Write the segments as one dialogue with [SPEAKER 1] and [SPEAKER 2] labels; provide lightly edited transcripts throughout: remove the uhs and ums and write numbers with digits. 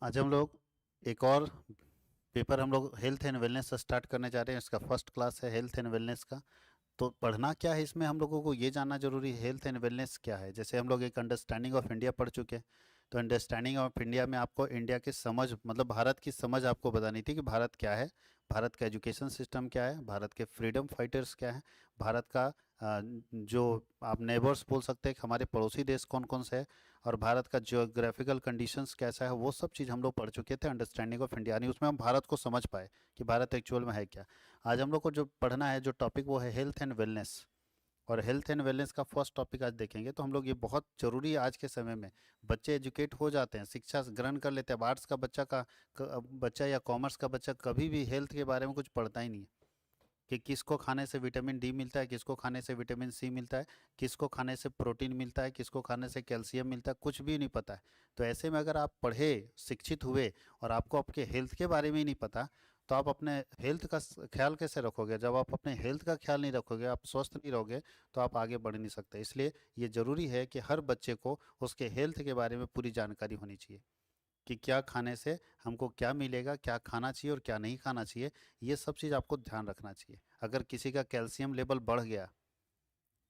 [SPEAKER 1] आज हम लोग एक और पेपर हम लोग हेल्थ एंड वेलनेस से स्टार्ट करने जा रहे हैं। इसका फर्स्ट क्लास है हेल्थ एंड वेलनेस का। तो पढ़ना क्या है, इसमें हम लोगों को ये जानना जरूरी है हेल्थ एंड वेलनेस क्या है। जैसे हम लोग एक अंडरस्टैंडिंग ऑफ इंडिया पढ़ चुके हैं, तो अंडरस्टैंडिंग ऑफ इंडिया में आपको इंडिया की समझ मतलब भारत की समझ आपको बतानी थी कि भारत क्या है, भारत का एजुकेशन सिस्टम क्या है, भारत के फ्रीडम फाइटर्स क्या है, भारत का जो आप नेबर्स बोल सकते हैं कि हमारे पड़ोसी देश कौन कौन से हैं, और भारत का जियोग्राफिकल कंडीशंस कैसा है, वो सब चीज़ हम लोग पढ़ चुके थे अंडरस्टैंडिंग ऑफ इंडिया, यानी उसमें हम भारत को समझ पाए कि भारत एक्चुअल में है क्या। आज हम लोग को जो पढ़ना है जो टॉपिक वो है हेल्थ एंड वेलनेस। और हेल्थ एंड वेलनेस का फर्स्ट टॉपिक आज देखेंगे, तो हम लोग ये बहुत ज़रूरी है आज के समय में। बच्चे एजुकेट हो जाते हैं, शिक्षा ग्रहण कर लेते हैं। अब आर्ट्स का बच्चा या कॉमर्स का बच्चा कभी भी हेल्थ के बारे में कुछ पढ़ता ही नहीं है कि किसको खाने से विटामिन डी मिलता है, किसको खाने से विटामिन सी मिलता है, किसको खाने से प्रोटीन मिलता है, किसको खाने से कैल्शियम मिलता है, कुछ भी नहीं पता है। तो ऐसे में अगर आप पढ़े, शिक्षित हुए और आपको आपके हेल्थ के बारे में ही नहीं पता, तो आप अपने हेल्थ का ख्याल कैसे रखोगे। जब आप अपने हेल्थ का ख्याल नहीं रखोगे, आप स्वस्थ नहीं रहोगे, तो आप आगे बढ़ नहीं सकते। इसलिए ये ज़रूरी है कि हर बच्चे को उसके हेल्थ के बारे में पूरी जानकारी होनी चाहिए कि क्या खाने से हमको क्या मिलेगा, क्या खाना चाहिए और क्या नहीं खाना चाहिए। ये सब चीज़ आपको ध्यान रखना चाहिए। अगर किसी का कैल्शियम लेवल बढ़ गया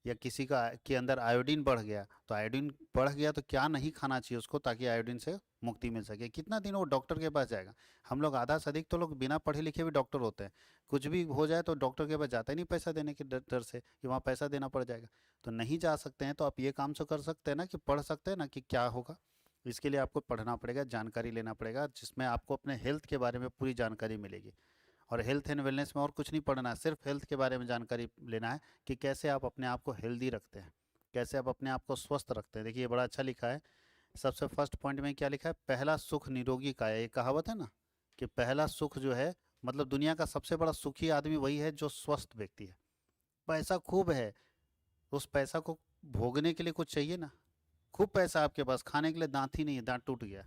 [SPEAKER 1] या किसी का के अंदर आयोडीन बढ़ गया, तो आयोडीन बढ़ गया तो क्या नहीं खाना चाहिए उसको, ताकि आयोडीन से मुक्ति मिल सके। कितना दिन वो डॉक्टर के पास जाएगा। हम लोग आधा से अधिक तो लोग बिना पढ़े लिखे भी डॉक्टर होते हैं। कुछ भी हो जाए तो डॉक्टर के पास जाता ही नहीं, पैसा देने के डर से कि वहाँ पैसा देना पड़ जाएगा। तो नहीं जा सकते हैं, तो आप ये काम तो कर सकते हैं ना कि पढ़ सकते हैं ना कि क्या होगा। इसके लिए आपको पढ़ना पड़ेगा, जानकारी लेना पड़ेगा, जिसमें आपको अपने हेल्थ के बारे में पूरी जानकारी मिलेगी। और हेल्थ एंड वेलनेस में और कुछ नहीं पढ़ना है, सिर्फ हेल्थ के बारे में जानकारी लेना है कि कैसे आप अपने आप को हेल्दी रखते हैं, कैसे आप अपने आप को स्वस्थ रखते हैं। देखिए ये बड़ा अच्छा लिखा है। सबसे फर्स्ट पॉइंट में क्या लिखा है, पहला सुख निरोगी काया। ये कहावत है ना कि पहला सुख जो है, मतलब दुनिया का सबसे बड़ा सुखी आदमी वही है जो स्वस्थ व्यक्ति है। पैसा खूब है, उस पैसा को भोगने के लिए कुछ चाहिए ना। खूब पैसा आपके पास, खाने के लिए दांत ही नहीं है, दांत टूट गया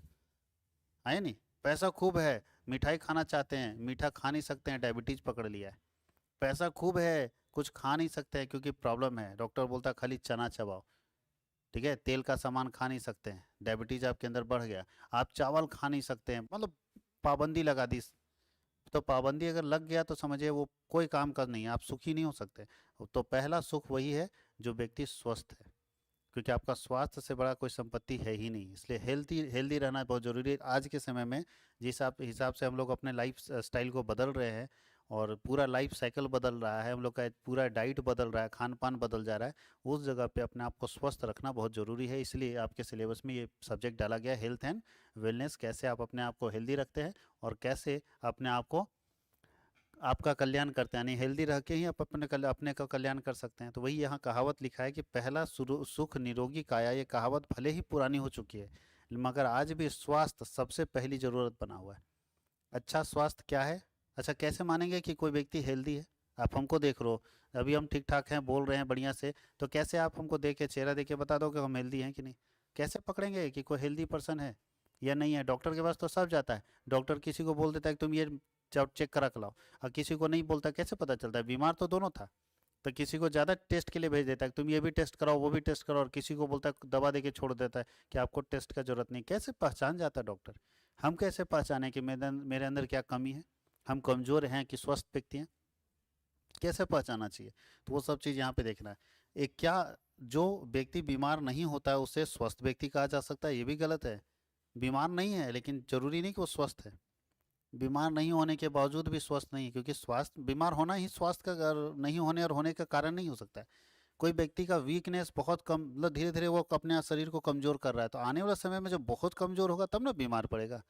[SPEAKER 1] है नहीं। पैसा खूब है, मिठाई खाना चाहते हैं, मीठा खा नहीं सकते हैं, डायबिटीज पकड़ लिया है। पैसा खूब है, कुछ खा नहीं सकते हैं क्योंकि प्रॉब्लम है, डॉक्टर बोलता है खाली चना चबाओ। ठीक है, तेल का सामान खा नहीं सकते हैं, डायबिटीज आपके अंदर बढ़ गया। आप चावल खा नहीं सकते हैं, मतलब पाबंदी लगा दी। तो पाबंदी अगर लग गया तो समझिए वो कोई काम का नहीं है, आप सुखी नहीं हो सकते। तो पहला सुख वही है जो व्यक्ति स्वस्थ है, क्योंकि आपका स्वास्थ्य से बड़ा कोई संपत्ति है ही नहीं। इसलिए हेल्थी हेल्दी रहना बहुत ज़रूरी है आज के समय में। जिस हिसाब से हम लोग अपने लाइफ स्टाइल को बदल रहे हैं, और पूरा लाइफ साइकिल बदल रहा है, हम लोग का पूरा डाइट बदल रहा है, खान पान बदल जा रहा है। उस जगह पे अपने आप को स्वस्थ रखना बहुत ज़रूरी है। इसलिए आपके सिलेबस में ये सब्जेक्ट डाला गया है, हेल्थ एंड वेलनेस। कैसे आप अपने आप को हेल्दी रखते हैं और कैसे अपने आप को आपका कल्याण करते हैं, यानी हेल्दी रह के ही आप अपने का कल्याण कर सकते हैं। तो वही यहाँ कहावत लिखा है कि पहला सुख निरोगी काया। ये कहावत भले ही पुरानी हो चुकी है, मगर आज भी स्वास्थ्य सबसे पहली जरूरत बना हुआ है। अच्छा स्वास्थ्य क्या है। अच्छा कैसे मानेंगे कि कोई व्यक्ति हेल्दी है। आप हमको देख लो, अभी हम ठीक ठाक हैं, बोल रहे हैं बढ़िया से, तो कैसे आप हमको देख के चेहरा देख के बता दो कि हम हेल्दी हैं कि नहीं। कैसे पकड़ेंगे कि कोई हेल्दी पर्सन है या नहीं है। डॉक्टर के पास तो सब जाता है, डॉक्टर किसी को बोल देता है कि तुम ये चेक करा के लाओ, और किसी को नहीं बोलता। कैसे पता चलता है, बीमार तो दोनों था। तो किसी को ज़्यादा टेस्ट के लिए भेज देता है कि तुम ये भी टेस्ट कराओ वो भी टेस्ट कराओ, और किसी को बोलता है दवा दे के छोड़ देता है कि आपको टेस्ट का जरूरत नहीं। कैसे पहचान जाता है डॉक्टर। हम कैसे पहचाने कि मेरे अंदर क्या कमी है, हम कमज़ोर हैं कि स्वस्थ व्यक्ति हैं, कैसे पहचाना चाहिए। तो वो सब चीज़ यहाँ पे देखना है। एक क्या, जो व्यक्ति बीमार नहीं होता है उसे स्वस्थ व्यक्ति कहा जा सकता है, ये भी गलत है। बीमार नहीं है लेकिन जरूरी नहीं कि वो स्वस्थ है। बीमार नहीं होने के बावजूद भी स्वस्थ नहीं है, क्योंकि स्वास्थ्य, बीमार होना ही स्वास्थ्य का नहीं होने और होने का कारण नहीं हो सकता है। कोई व्यक्ति का वीकनेस बहुत कम, मतलब धीरे धीरे वो अपने शरीर को कमजोर कर रहा है, तो आने वाला समय में जब बहुत कमजोर होगा तब ना बीमार पड़ेगा।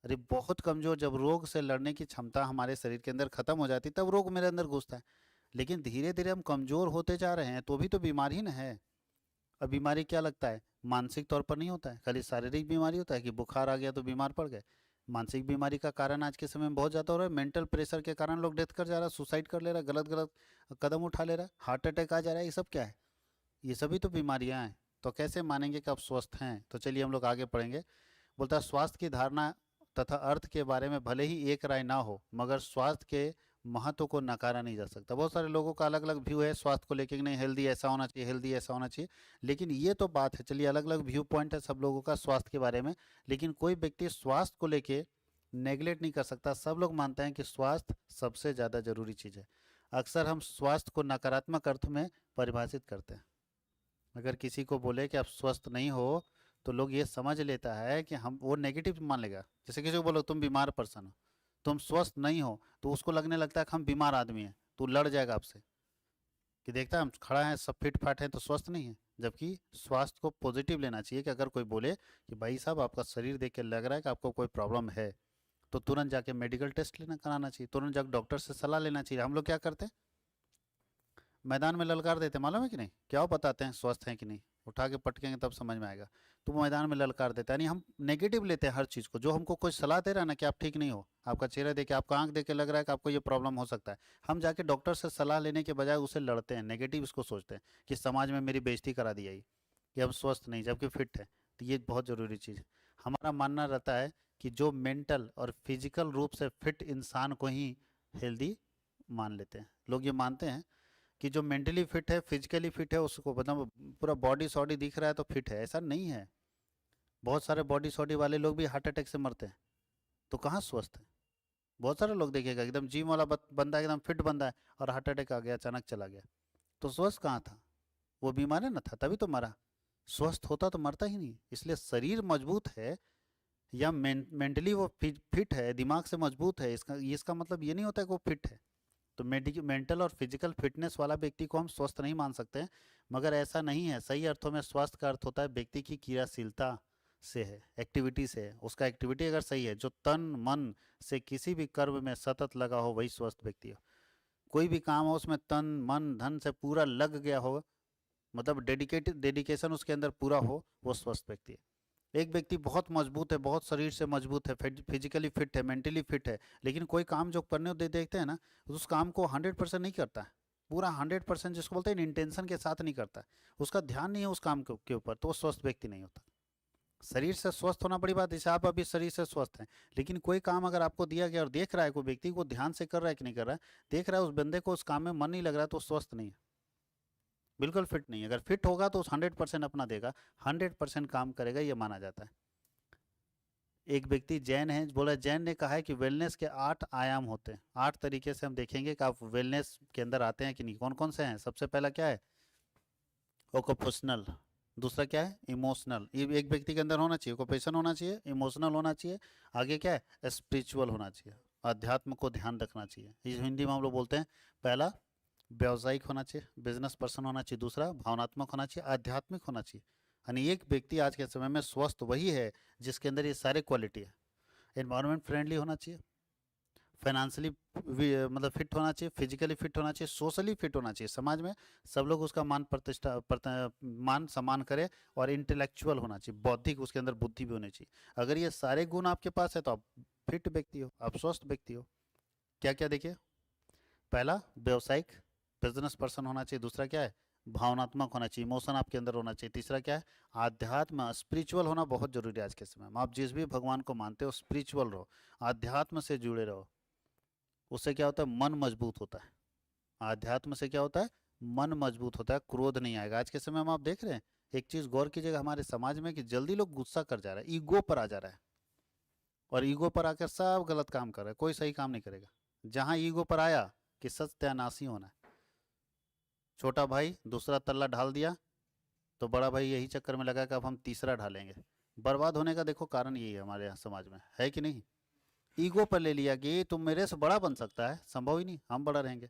[SPEAKER 1] अरे बहुत कमजोर, जब रोग से लड़ने की क्षमता हमारे शरीर के अंदर खत्म हो जाती है तब रोग मेरे अंदर घुसता है। लेकिन धीरे धीरे हम कमजोर होते जा रहे हैं तो भी तो बीमार ही ना है। अब बीमारी क्या लगता है, मानसिक तौर पर नहीं होता है, खाली शारीरिक बीमारी होता है कि बुखार आ गया तो बीमार पड़ गए। मानसिक बीमारी का कारण आज के समय में बहुत ज़्यादा हो रहा है। मेंटल प्रेशर के कारण लोग डेथ कर जा रहा है, सुसाइड कर ले रहा है, गलत गलत कदम उठा ले रहा है, हार्ट अटैक आ जा रहा है। ये सब क्या है, ये सभी तो बीमारियां हैं। तो कैसे मानेंगे कि आप स्वस्थ हैं। तो चलिए हम लोग आगे पढ़ेंगे। बोलता है स्वास्थ्य की धारणा तथा अर्थ के बारे में भले ही एक राय ना हो, मगर स्वास्थ्य के महत्व को नकारा नहीं जा सकता। बहुत सारे लोगों का अलग अलग व्यू है स्वास्थ्य को लेके कि नहीं हेल्दी ऐसा होना चाहिए, हेल्दी ऐसा होना चाहिए, लेकिन ये तो बात है, चलिए अलग अलग व्यू पॉइंट है सब लोगों का स्वास्थ्य के बारे में, लेकिन कोई व्यक्ति स्वास्थ्य को लेके नेगलेक्ट नहीं कर सकता। सब लोग मानते हैं कि स्वास्थ्य सबसे ज़्यादा जरूरी चीज़ है। अक्सर हम स्वास्थ्य को नकारात्मक अर्थ में परिभाषित करते हैं। अगर किसी को बोले कि आप स्वस्थ नहीं हो, तो लोग ये समझ लेता है कि हम, वो नेगेटिव मान लेगा। जैसे किसी को बोलो तुम बीमार पर्सन हो, तुम स्वस्थ नहीं हो, तो उसको लगने लगता है कि हम बीमार आदमी हैं, तो लड़ जाएगा आपसे कि देखता है हम खड़ा हैं सब फिट फाट हैं तो स्वस्थ नहीं है। जबकि स्वास्थ्य को पॉजिटिव लेना चाहिए कि अगर कोई बोले कि भाई साहब आपका शरीर देख के लग रहा है कि आपको कोई प्रॉब्लम है, तो तुरंत जाके मेडिकल टेस्ट लेना कराना चाहिए, तुरंत जाकर डॉक्टर से सलाह लेना चाहिए। हम लोग क्या करते हैं, मैदान में ललकार देते हैं, मालूम है कि नहीं, क्या वो बताते हैं स्वस्थ हैं कि नहीं, उठा के पटकेंगे तब समझ में आएगा। तो वो मैदान में ललकार देता है, यानी हम नेगेटिव लेते हैं हर चीज़ को। जो हमको कोई सलाह दे रहा है ना कि आप ठीक नहीं हो, आपका चेहरा देख के, आपका आंख देख के लग रहा है कि आपको ये प्रॉब्लम हो सकता है, हम जाके डॉक्टर से सलाह लेने के बजाय उसे लड़ते हैं, नेगेटिव इसको सोचते हैं कि समाज में मेरी बेइज्जती करा दी जाएगी कि हम स्वस्थ नहीं जबकि फिट है। तो ये बहुत ज़रूरी चीज़ है। हमारा मानना रहता है कि जो मेंटल और फिजिकल रूप से फिट इंसान को ही हेल्दी मान लेते हैं। लोग ये मानते हैं कि जो मेंटली फिट है, फिजिकली फिट है, उसको मतलब पूरा बॉडी सॉडी दिख रहा है तो फिट है, ऐसा नहीं है। बहुत सारे बॉडी सॉडी वाले लोग भी हार्ट अटैक से मरते हैं, तो कहाँ स्वस्थ है। बहुत सारे लोग देखिएगा एकदम जिम वाला बंदा, एकदम फिट बंदा है, और हार्ट अटैक आ गया, अचानक चला गया, तो स्वस्थ कहाँ था, वो बीमार है ना था तभी तो मरा। स्वस्थ होता तो मरता ही नहीं। इसलिए शरीर मजबूत है या मेंटली वो फिट है, दिमाग से मजबूत है, इसका मतलब ये नहीं होता है कि वो फिट है। तो मेंटल और फिजिकल फिटनेस वाला व्यक्ति को हम स्वस्थ नहीं मान सकते हैं। मगर ऐसा नहीं है, सही अर्थों में स्वास्थ्य का अर्थ होता है व्यक्ति की क्रियाशीलता से है, एक्टिविटी से है। उसका एक्टिविटी अगर सही है, जो तन मन से किसी भी कर्म में सतत लगा हो, वही स्वस्थ व्यक्ति हो। कोई भी काम हो उसमें तन मन धन से पूरा लग गया हो, मतलब डेडिकेशन उसके अंदर पूरा हो, वो स्वस्थ व्यक्ति है। एक व्यक्ति बहुत मजबूत है, बहुत शरीर से मजबूत है, फिजिकली फिट है, मेंटली फिट है, लेकिन कोई काम जो करने देखते हैं ना, उस काम को 100% नहीं करता है, पूरा 100% जिसको बोलते हैं इंटेंशन के साथ नहीं करता है, उसका ध्यान नहीं है उस काम के ऊपर, तो वो स्वस्थ व्यक्ति नहीं होता। शरीर से स्वस्थ होना बड़ी बात है, जैसे आप अभी शरीर से स्वस्थ हैं, लेकिन कोई काम अगर आपको दिया गया और देख रहा है कोई व्यक्ति, को ध्यान से कर रहा है कि नहीं कर रहा है, देख रहा है उस बंदे को उस काम में मन नहीं लग रहा है, तो स्वस्थ नहीं है, बिल्कुल फिट नहीं है। अगर फिट होगा तो उस 100% अपना देगा, 100% काम करेगा, ये माना जाता है। एक व्यक्ति जैन है, बोला जैन ने कहा है कि वेलनेस के 8 आयाम होते हैं। 8 तरीके से हम देखेंगे कि आप वेलनेस के अंदर आते हैं कि नहीं। कौन कौन से हैं? सबसे पहला क्या है? ओकुपेशनल। दूसरा क्या है? इमोशनल। ये एक व्यक्ति के अंदर होना चाहिए, ओकुपेशन होना चाहिए, इमोशनल होना चाहिए, आगे क्या है? स्पिरिचुअल होना चाहिए, अध्यात्म को ध्यान रखना चाहिए। इस हिंदी में हम लोग बोलते हैं, पहला व्यावसायिक होना चाहिए, बिजनेस पर्सन होना चाहिए, दूसरा भावनात्मक होना चाहिए, आध्यात्मिक होना चाहिए। यानी एक व्यक्ति आज के समय में स्वस्थ वही है जिसके अंदर ये सारे क्वालिटी है। एनवायरनमेंट फ्रेंडली होना चाहिए, फाइनेंशियली मतलब फिट होना चाहिए, फिजिकली फिट होना चाहिए, सोशली फिट होना चाहिए, समाज में सब लोग उसका मान प्रतिष्ठा मान सम्मान करे, और इंटेलेक्चुअल होना चाहिए, बौद्धिक, उसके अंदर बुद्धि भी होनी चाहिए। अगर ये सारे गुण आपके पास है तो आप फिट व्यक्ति हो, आप स्वस्थ व्यक्ति हो। क्या क्या देखिए, पहला व्यावसायिक, बिजनेस पर्सन होना चाहिए, दूसरा क्या है? भावनात्मक होना चाहिए, इमोशन आपके अंदर होना चाहिए, तीसरा क्या है? आध्यात्म, स्पिरिचुअल होना बहुत जरूरी है आज के समय में। आप जिस भी भगवान को मानते हो, स्पिरिचुअल रहो, आध्यात्म से जुड़े रहो। उससे क्या होता है? मन मजबूत होता है। आध्यात्म से क्या होता है? मन मजबूत होता है, क्रोध नहीं आएगा। आज के समय में आप देख रहे हैं, एक चीज गौर कीजिएगा हमारे समाज में, कि जल्दी लोग गुस्सा कर जा रहा है, ईगो पर आ जा रहा है, और ईगो पर आकर सब गलत काम कर रहा है, कोई सही काम नहीं करेगा। जहां ईगो पर आया कि सत्यानाशी होना है, छोटा भाई दूसरा तल्ला ढाल दिया, तो बड़ा भाई यही चक्कर में लगा कि अब हम तीसरा ढालेंगे। बर्बाद होने का देखो कारण यही है हमारे यहाँ समाज में, है कि नहीं? ईगो पर ले लिया कि तुम मेरे से बड़ा बन सकता है, संभव ही नहीं, हम बड़ा रहेंगे।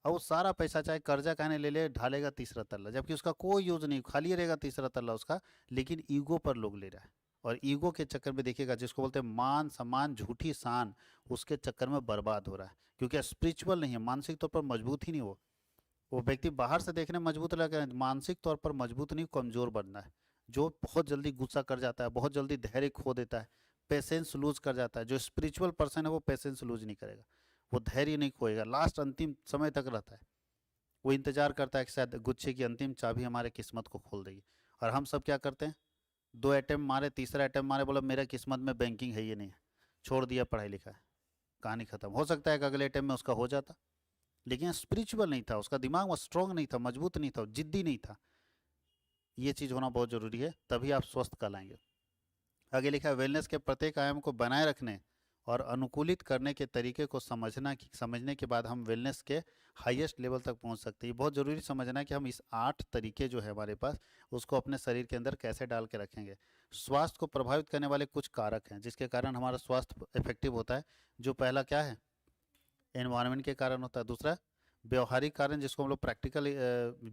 [SPEAKER 1] और वो सारा पैसा चाहे कर्जा कहने ले ले, ढालेगा तीसरा तल्ला, जबकि उसका कोई यूज नहीं, खाली रहेगा तीसरा तल्ला उसका, लेकिन ईगो पर लोग ले रहा है। और ईगो के चक्कर में देखिएगा, जिसको बोलते हैं मान सम्मान, झूठी शान, उसके चक्कर में बर्बाद हो रहा है, क्योंकि स्पिरिचुअल नहीं है, मानसिक तौर पर मजबूत ही नहीं। वो व्यक्ति बाहर से देखने में मजबूत लग रहा है, मानसिक तौर पर मजबूत नहीं, कमजोर बनना है। जो बहुत जल्दी गुस्सा कर जाता है, बहुत जल्दी धैर्य खो देता है, पेशेंस लूज कर जाता है। जो स्पिरिचुअल पर्सन है वो पेशेंस लूज नहीं करेगा, वो धैर्य नहीं खोएगा, लास्ट अंतिम समय तक रहता है। वो इंतजार करता है कि शायद गुच्छे की अंतिम चाबी हमारे किस्मत को खोल देगी। और हम सब क्या करते हैं? 2 अटेम्प्ट मारे, तीसरा अटेम्प्ट मारे, बोला मेरा किस्मत में बैंकिंग है, ये नहीं है, छोड़ दिया पढ़ाई लिखा है, कहानी ख़त्म। हो सकता है कि अगले टाइम में उसका हो जाता, लेकिन स्पिरिचुअल नहीं था, उसका दिमाग वो स्ट्रांग नहीं था, मजबूत नहीं था, जिद्दी नहीं था। ये चीज़ होना बहुत ज़रूरी है, तभी आप स्वस्थ कहलाएंगे। आगे लिखा है, वेलनेस के प्रत्येक आयाम को बनाए रखने और अनुकूलित करने के तरीके को समझने के बाद हम वेलनेस के हाईएस्ट लेवल तक पहुंच सकते हैं। ये बहुत ज़रूरी समझना है कि हम इस 8 तरीके जो है हमारे पास, उसको अपने शरीर के अंदर कैसे डाल के रखेंगे। स्वास्थ्य को प्रभावित करने वाले कुछ कारक हैं जिसके कारण हमारा स्वास्थ्य इफेक्टिव होता है। जो पहला क्या है, एनवायरनमेंट के कारण होता है। दूसरा व्यवहारिक कारण जिसको हम लोग प्रैक्टिकल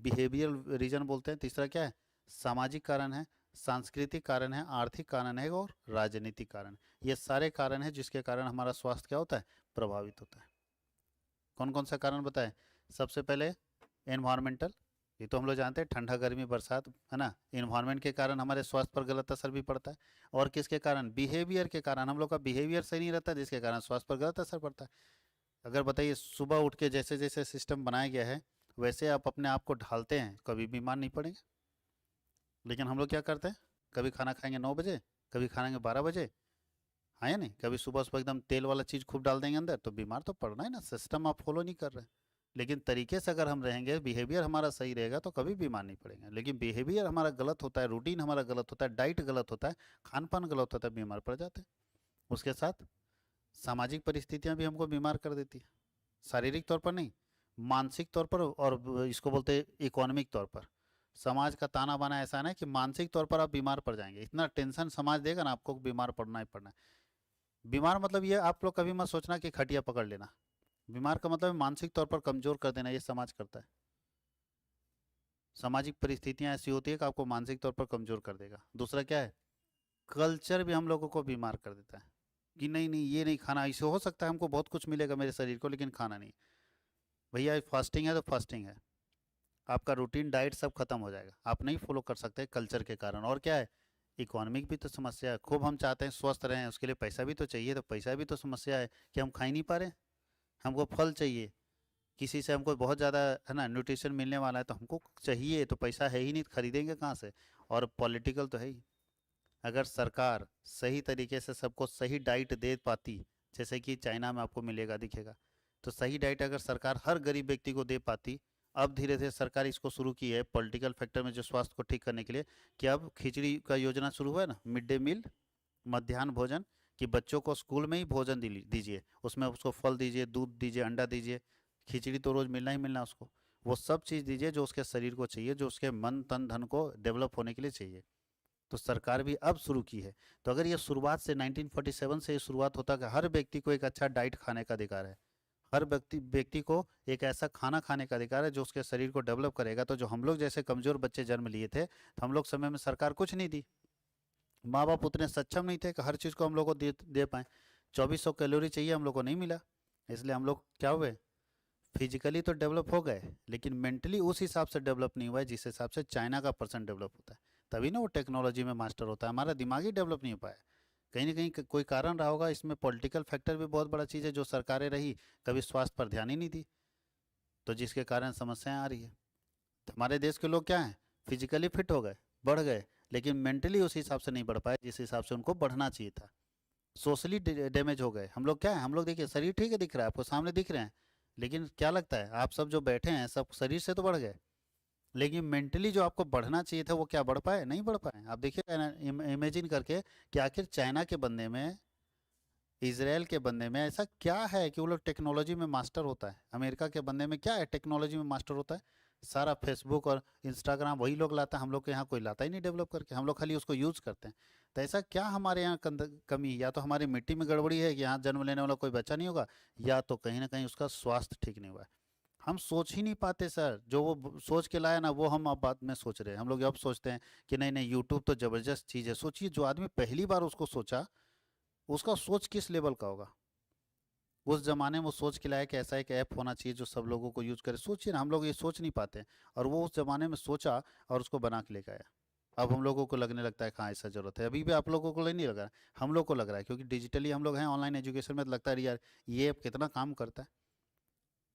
[SPEAKER 1] बिहेवियर रीजन बोलते हैं। तीसरा क्या है, सामाजिक कारण है। सांस्कृतिक कारण है, आर्थिक कारण है और राजनीतिक कारण। ये सारे कारण हैं जिसके कारण हमारा स्वास्थ्य क्या होता है, प्रभावित होता है। कौन कौन सा कारण बताएं। सबसे पहले एनवायरमेंटल, ये तो हम लोग जानते हैं, ठंडा गर्मी बरसात, है ना। इन्वायरमेंट के कारण हमारे स्वास्थ्य पर गलत असर भी पड़ता है। और किसके कारण, बिहेवियर के कारण, हम लोग का बिहेवियर सही नहीं रहता जिसके कारण स्वास्थ्य पर गलत असर पड़ता है। अगर बताइए, सुबह उठ के जैसे जैसे सिस्टम बनाया गया है वैसे आप अपने आप को ढालते हैं, कभी बीमार नहीं पड़ेंगे। लेकिन हम लोग क्या करते हैं, कभी खाना खाएंगे 9 बजे, कभी खाएंगे 12 बजे, हाँ या नहीं, कभी सुबह सुबह एकदम तेल वाला चीज़ खूब डाल देंगे अंदर, तो बीमार तो पड़ना है ना। सिस्टम आप फॉलो नहीं कर रहे हैं। लेकिन तरीके से अगर हम रहेंगे, बिहेवियर हमारा सही रहेगा तो कभी बीमार नहीं पड़ेंगे। लेकिन बिहेवियर हमारा गलत होता है, रूटीन हमारा गलत होता है, डाइट गलत होता है, खान पान गलत होता है, बीमार पड़ जाते हैं। उसके साथ सामाजिक परिस्थितियाँ भी हमको बीमार कर देती है। शारीरिक तौर पर नहीं, मानसिक तौर पर, और इसको बोलते हैं इकोनॉमिक तौर पर। समाज का ताना बाना ऐसा है ना कि मानसिक तौर पर आप बीमार पड़ जाएंगे। इतना टेंशन समाज देगा ना आपको, बीमार पड़ना ही पड़ना है। बीमार मतलब ये आप लोग कभी मत सोचना कि खटिया पकड़ लेना। बीमार का मतलब मानसिक तौर पर कमजोर कर देना, ये समाज करता है। सामाजिक परिस्थितियां ऐसी होती है कि आपको मानसिक तौर पर कमजोर कर देगा। दूसरा क्या है, कल्चर भी हम लोगों को बीमार कर देता है कि नहीं नहीं ये नहीं खाना। इसे हो सकता है हमको बहुत कुछ मिलेगा मेरे शरीर को, लेकिन खाना नहीं। भैया फास्टिंग है तो फास्टिंग है, आपका रूटीन डाइट सब खत्म हो जाएगा, आप नहीं फॉलो कर सकते कल्चर के कारण। और क्या है, इकोनॉमिक भी तो समस्या है। खूब हम चाहते हैं स्वस्थ रहें, उसके लिए पैसा भी तो चाहिए, तो पैसा भी तो समस्या है कि हम खा ही नहीं पा रहे। हमको फल चाहिए, किसी से हमको बहुत ज़्यादा, है ना, न्यूट्रिशन मिलने वाला है तो हमको चाहिए, तो पैसा है ही नहीं तो खरीदेंगे कहाँ से। और पॉलिटिकल तो है ही। अगर सरकार सही तरीके से सबको सही डाइट दे पाती, जैसे कि चाइना में आपको मिलेगा दिखेगा, तो सही डाइट अगर सरकार हर गरीब व्यक्ति को दे पाती। अब धीरे धीरे सरकार इसको शुरू की है पॉलिटिकल फैक्टर में, जो स्वास्थ्य को ठीक करने के लिए, कि अब खिचड़ी का योजना शुरू हुआ है ना, मिड डे मील, मध्याह्न भोजन, कि बच्चों को स्कूल में ही भोजन दीजिए, उसमें उसको फल दीजिए, दूध दीजिए, अंडा दीजिए। खिचड़ी तो रोज़ मिलना ही मिलना उसको। वो सब चीज़ दीजिए जो उसके शरीर को चाहिए, जो उसके मन तन धन को डेवलप होने के लिए चाहिए। तो सरकार भी अब शुरू की है। तो अगर ये शुरुआत से 1947 से ये शुरुआत होता कि हर व्यक्ति को एक अच्छा डाइट खाने का अधिकार है, हर व्यक्ति को एक ऐसा खाना खाने का अधिकार है जो उसके शरीर को डेवलप करेगा, तो जो हम लोग जैसे कमज़ोर बच्चे जन्म लिए थे, तो हम लोग समय में सरकार कुछ नहीं दी। माँ बाप उतने सक्षम नहीं थे कि हर चीज़ को हम लोग को दे पाएँ। 2400 कैलोरी चाहिए, हम लोग को नहीं मिला। इसलिए हम लोग क्या हुए, फिजिकली तो डेवलप हो गए, लेकिन मेंटली उस हिसाब से डेवलप नहीं हुआ है जिस हिसाब से चाइना का पर्सन डेवलप होता है। तभी ना वो टेक्नोलॉजी में मास्टर होता है। हमारा दिमाग ही डेवलप नहीं हो पाया। कहीं ना कहीं कोई कारण रहा होगा इसमें। पॉलिटिकल फैक्टर भी बहुत बड़ा चीज़ है, जो सरकारें रही कभी स्वास्थ्य पर ध्यान ही नहीं दी, तो जिसके कारण समस्याएं आ रही है। तो हमारे देश के लोग क्या हैं, फिजिकली फिट हो गए, बढ़ गए, लेकिन मेंटली उस हिसाब से नहीं बढ़ पाए जिस हिसाब से उनको बढ़ना चाहिए था। सोशली डैमेज हो गए। हम लोग क्या है, हम लोग देखिए शरीर ठीक है, दिख रहा है आपको, सामने दिख रहे हैं, लेकिन क्या लगता है, आप सब जो बैठे हैं सब शरीर से तो बढ़ गए, लेकिन मेंटली जो आपको बढ़ना चाहिए था वो क्या बढ़ पाए, नहीं बढ़ पाए। आप देखिए ना, इमेजिन करके कि आखिर चाइना के बंदे में, इसराइल के बंदे में ऐसा क्या है कि वो लोग टेक्नोलॉजी में मास्टर होता है। अमेरिका के बंदे में क्या है, टेक्नोलॉजी में मास्टर होता है। सारा फेसबुक और इंस्टाग्राम वही लोग लाता है, हम लोग के यहाँ कोई लाता ही नहीं डेवलप करके, हम लोग खाली उसको यूज़ करते हैं। तो ऐसा क्या हमारे यहाँ कमी, या तो हमारी मिट्टी में गड़बड़ी है कि यहाँ जन्म लेने वाला कोई बच्चा नहीं होगा, या तो कहीं ना कहीं उसका स्वास्थ्य ठीक नहीं हुआ है। हम सोच ही नहीं पाते सर, जो वो सोच के लाया ना वो हम अब बाद में सोच रहे हैं। हम लोग अब सोचते हैं कि नहीं नहीं यूट्यूब तो ज़बरदस्त चीज़ है। सोचिए, जो आदमी पहली बार उसको सोचा, उसका सोच किस लेवल का होगा। उस जमाने में वो सोच के लाया कि ऐसा एक ऐप होना चाहिए जो सब लोगों को यूज करे। सोचिए ना, हम लोग ये सोच नहीं पाते हैं। और वो उस जमाने में सोचा और उसको बना के लेके आया। अब हम लोगों को लगने लगता है कहाँ ऐसा जरूरत है। अभी भी आप लोगों को नहीं लग रहा है, हम लोग को लग रहा है, क्योंकि डिजिटली हम लोग हैं ऑनलाइन एजुकेशन में, तो लगता है यार ये ऐप कितना काम करता है।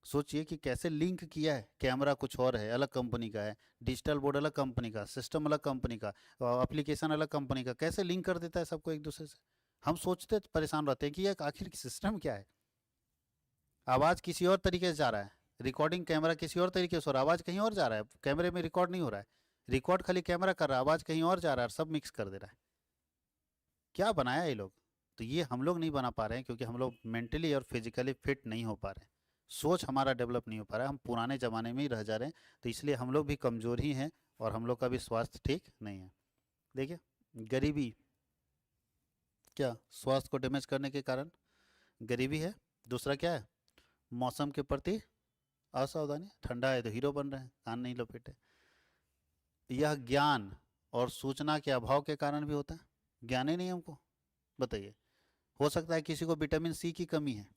[SPEAKER 1] सोचिए कि कैसे लिंक किया है। कैमरा कुछ और है, अलग कंपनी का है, डिजिटल बोर्ड अलग कंपनी का, सिस्टम अलग कंपनी का, एप्लीकेशन अलग कंपनी का, कैसे लिंक कर देता है सबको एक दूसरे से। हम सोचते परेशान रहते हैं कि ये आखिर सिस्टम क्या है। आवाज़ किसी और तरीके से जा रहा है, रिकॉर्डिंग कैमरा किसी और तरीके से हो रहा है, आवाज़ कहीं और जा रहा है, कैमरे में रिकॉर्ड नहीं हो रहा है, रिकॉर्ड खाली कैमरा कर रहा है, आवाज़ कहीं और जा रहा है, सब मिक्स कर दे रहा है। क्या बनाया ये लोग? तो ये हम लोग नहीं बना पा रहे हैं क्योंकि हम लोग मेंटली और फिजिकली फिट नहीं हो पा रहे हैं, सोच हमारा डेवलप नहीं हो पा रहा है, हम पुराने ज़माने में ही रह जा रहे हैं। तो इसलिए हम लोग भी कमज़ोर ही हैं और हम लोग का भी स्वास्थ्य ठीक नहीं है। देखिए, गरीबी क्या स्वास्थ्य को डैमेज करने के कारण गरीबी है। दूसरा क्या है? मौसम के प्रति असावधानी, ठंडा है तो हीरो बन रहे हैं, कान नहीं लपेटे। यह ज्ञान और सूचना के अभाव के कारण भी होता है, ज्ञान ही नहीं हमको। बताइए, हो सकता है किसी को विटामिन सी की कमी है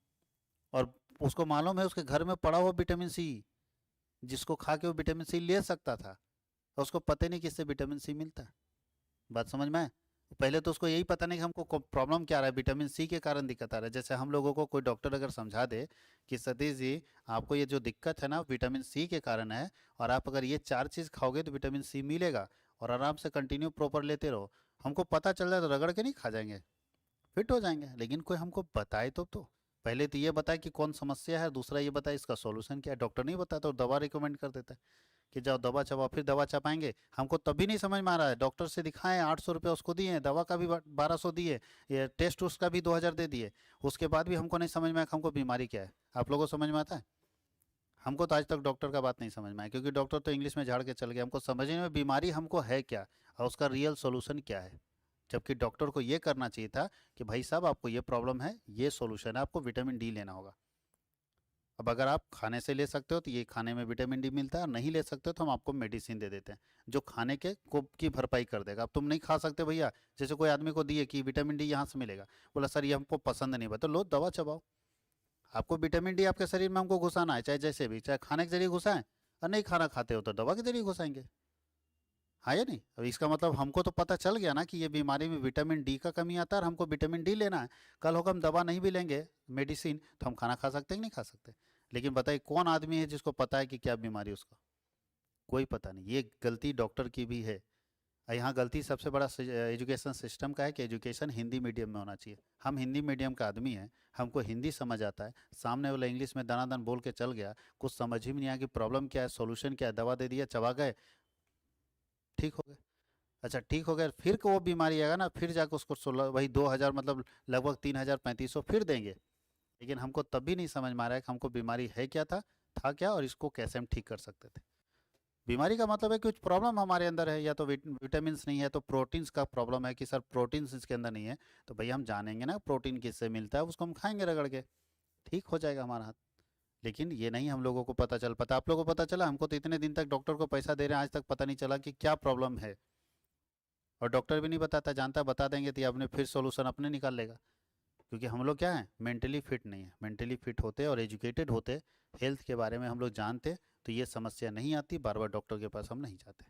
[SPEAKER 1] और उसको मालूम है उसके घर में पड़ा हुआ विटामिन सी, जिसको खा के वो विटामिन सी ले सकता था, और उसको पता नहीं किससे विटामिन सी मिलता है। बात समझ में आए? पहले तो उसको यही पता नहीं कि हमको प्रॉब्लम क्या आ रहा है, विटामिन सी के कारण दिक्कत आ रहा है। जैसे हम लोगों को कोई डॉक्टर अगर समझा दे कि सतीश जी, आपको ये जो दिक्कत है ना विटामिन सी के कारण है, और आप अगर ये 4 चीज़ खाओगे तो विटामिन सी मिलेगा, और आराम से कंटिन्यू प्रॉपर लेते रहो, हमको पता चल जाए तो रगड़ के नहीं खा जाएंगे, फिट हो जाएंगे। लेकिन कोई हमको बताए तो पहले तो ये बताए कि कौन समस्या है, दूसरा ये बताए इसका सॉल्यूशन क्या है। डॉक्टर नहीं बताता तो दवा रिकमेंड कर देता है कि जाओ दवा चबाओ, फिर दवा चबाएंगे, हमको तभी नहीं समझ में आ रहा है, डॉक्टर से दिखाएं, 800 रुपये उसको दिए, दवा का भी 1200 दिए, ये टेस्ट उसका भी 2000 दे दिए, उसके बाद भी हमको नहीं समझ में आया कि हमको बीमारी क्या है। आप लोगों को समझ में आता है? हमको तो आज तक डॉक्टर का बात नहीं समझ में आया, क्योंकि डॉक्टर तो इंग्लिश में झाड़ के चल गया, हमको समझने में बीमारी हमको है क्या और उसका रियल सोल्यूशन क्या है। जबकि डॉक्टर को ये करना चाहिए था कि भाई साहब, आपको ये प्रॉब्लम है, ये सोल्यूशन है, आपको विटामिन डी लेना होगा। अब अगर आप खाने से ले सकते हो तो ये खाने में विटामिन डी मिलता है, और नहीं ले सकते हो तो हम आपको मेडिसिन दे देते हैं जो खाने के को की भरपाई कर देगा। अब तुम नहीं खा सकते भैया, जैसे कोई आदमी को दिए कि विटामिन डी यहाँ से मिलेगा, बोला सर ये हमको पसंद नहीं, तो लो दवा चबाओ। आपको विटामिन डी आपके शरीर में हमको घुसाना है, चाहे जैसे भी, चाहे खाने के जरिए घुसाएं, और नहीं खाना खाते हो तो दवा के जरिए घुसाएंगे। हाँ या नहीं? अब इसका मतलब हमको तो पता चल गया ना कि ये बीमारी में विटामिन डी का कमी आता है और हमको विटामिन डी लेना है। कल होगा हम दवा नहीं भी लेंगे, मेडिसिन, तो हम खाना खा सकते हैं कि नहीं खा सकते? लेकिन बताइए कौन आदमी है जिसको पता है कि क्या बीमारी उसको? कोई पता नहीं। ये गलती डॉक्टर की भी है। और यहाँ गलती सबसे बड़ा एजुकेशन सिस्टम का है कि एजुकेशन हिंदी मीडियम में होना चाहिए। हम हिंदी मीडियम का आदमी है, हमको हिंदी समझ आता है, सामने वाला इंग्लिश में दनादन बोल के चल गया, कुछ समझ ही में नहीं आया कि प्रॉब्लम क्या है, सॉल्यूशन क्या है, दवा दे दिया, चबा गए, ठीक हो गए। अच्छा ठीक हो गया, फिर को वो बीमारी आएगा ना, फिर जाकर उसको 16 वही 2000, मतलब लगभग 3500 फिर देंगे। लेकिन हमको तब भी नहीं समझ में आ रहा है कि हमको बीमारी है क्या, था क्या, और इसको कैसे हम ठीक कर सकते थे। बीमारी का मतलब है कि कुछ प्रॉब्लम हमारे अंदर है, या तो विटामिन्स नहीं है तो प्रोटीन्स का प्रॉब्लम है कि सर प्रोटीन्स इसके अंदर नहीं है, तो भैया हम जानेंगे ना प्रोटीन किससे मिलता है, उसको हम खाएंगे रगड़ के, ठीक हो जाएगा हमारा हाथ। लेकिन ये नहीं हम लोगों को पता चल पाता। आप लोगों को पता चला? हमको तो इतने दिन तक डॉक्टर को पैसा दे रहे हैं, आज तक पता नहीं चला कि क्या प्रॉब्लम है। और डॉक्टर भी नहीं बताता, जानता बता देंगे तो ये अपने फिर सॉल्यूशन अपने निकाल लेगा। क्योंकि हम लोग क्या है, मेंटली फिट नहीं है। मेंटली फिट होते और एजुकेटेड होते, हेल्थ के बारे में हम लोग जानते, तो ये समस्या नहीं आती, बार बार डॉक्टर के पास हम नहीं जाते।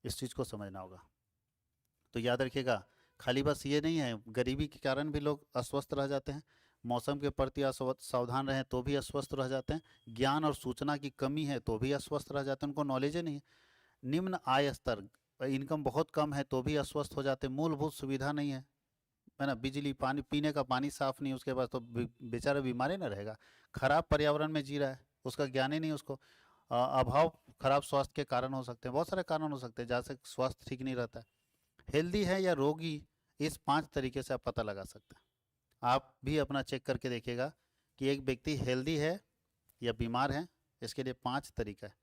[SPEAKER 1] इस चीज़ को समझना होगा। तो याद रखिएगा, खाली बस ये नहीं है, गरीबी के कारण भी लोग अस्वस्थ रह जाते हैं, मौसम के प्रति सावधान रहें तो भी अस्वस्थ रह जाते हैं, ज्ञान और सूचना की कमी है तो भी अस्वस्थ रह जाते हैं, उनको नॉलेज ही नहीं है, निम्न आय स्तर, इनकम बहुत कम है तो भी अस्वस्थ हो जाते हैं, मूलभूत सुविधा नहीं है ना, बिजली, पानी, पीने का पानी साफ नहीं उसके पास, तो बेचारा बीमार ही ना रहेगा। खराब पर्यावरण में जी रहा है, उसका ज्ञान ही नहीं उसको। अभाव, खराब स्वास्थ्य के कारण हो सकते हैं, बहुत सारे कारण हो सकते हैं जहाँ से स्वास्थ्य ठीक नहीं रहता है। हेल्दी है या रोगी, इस 5 तरीके से आप पता लगा सकते हैं। आप भी अपना चेक करके देखिएगा कि एक व्यक्ति हेल्दी है या बीमार है, इसके लिए 5 तरीका है।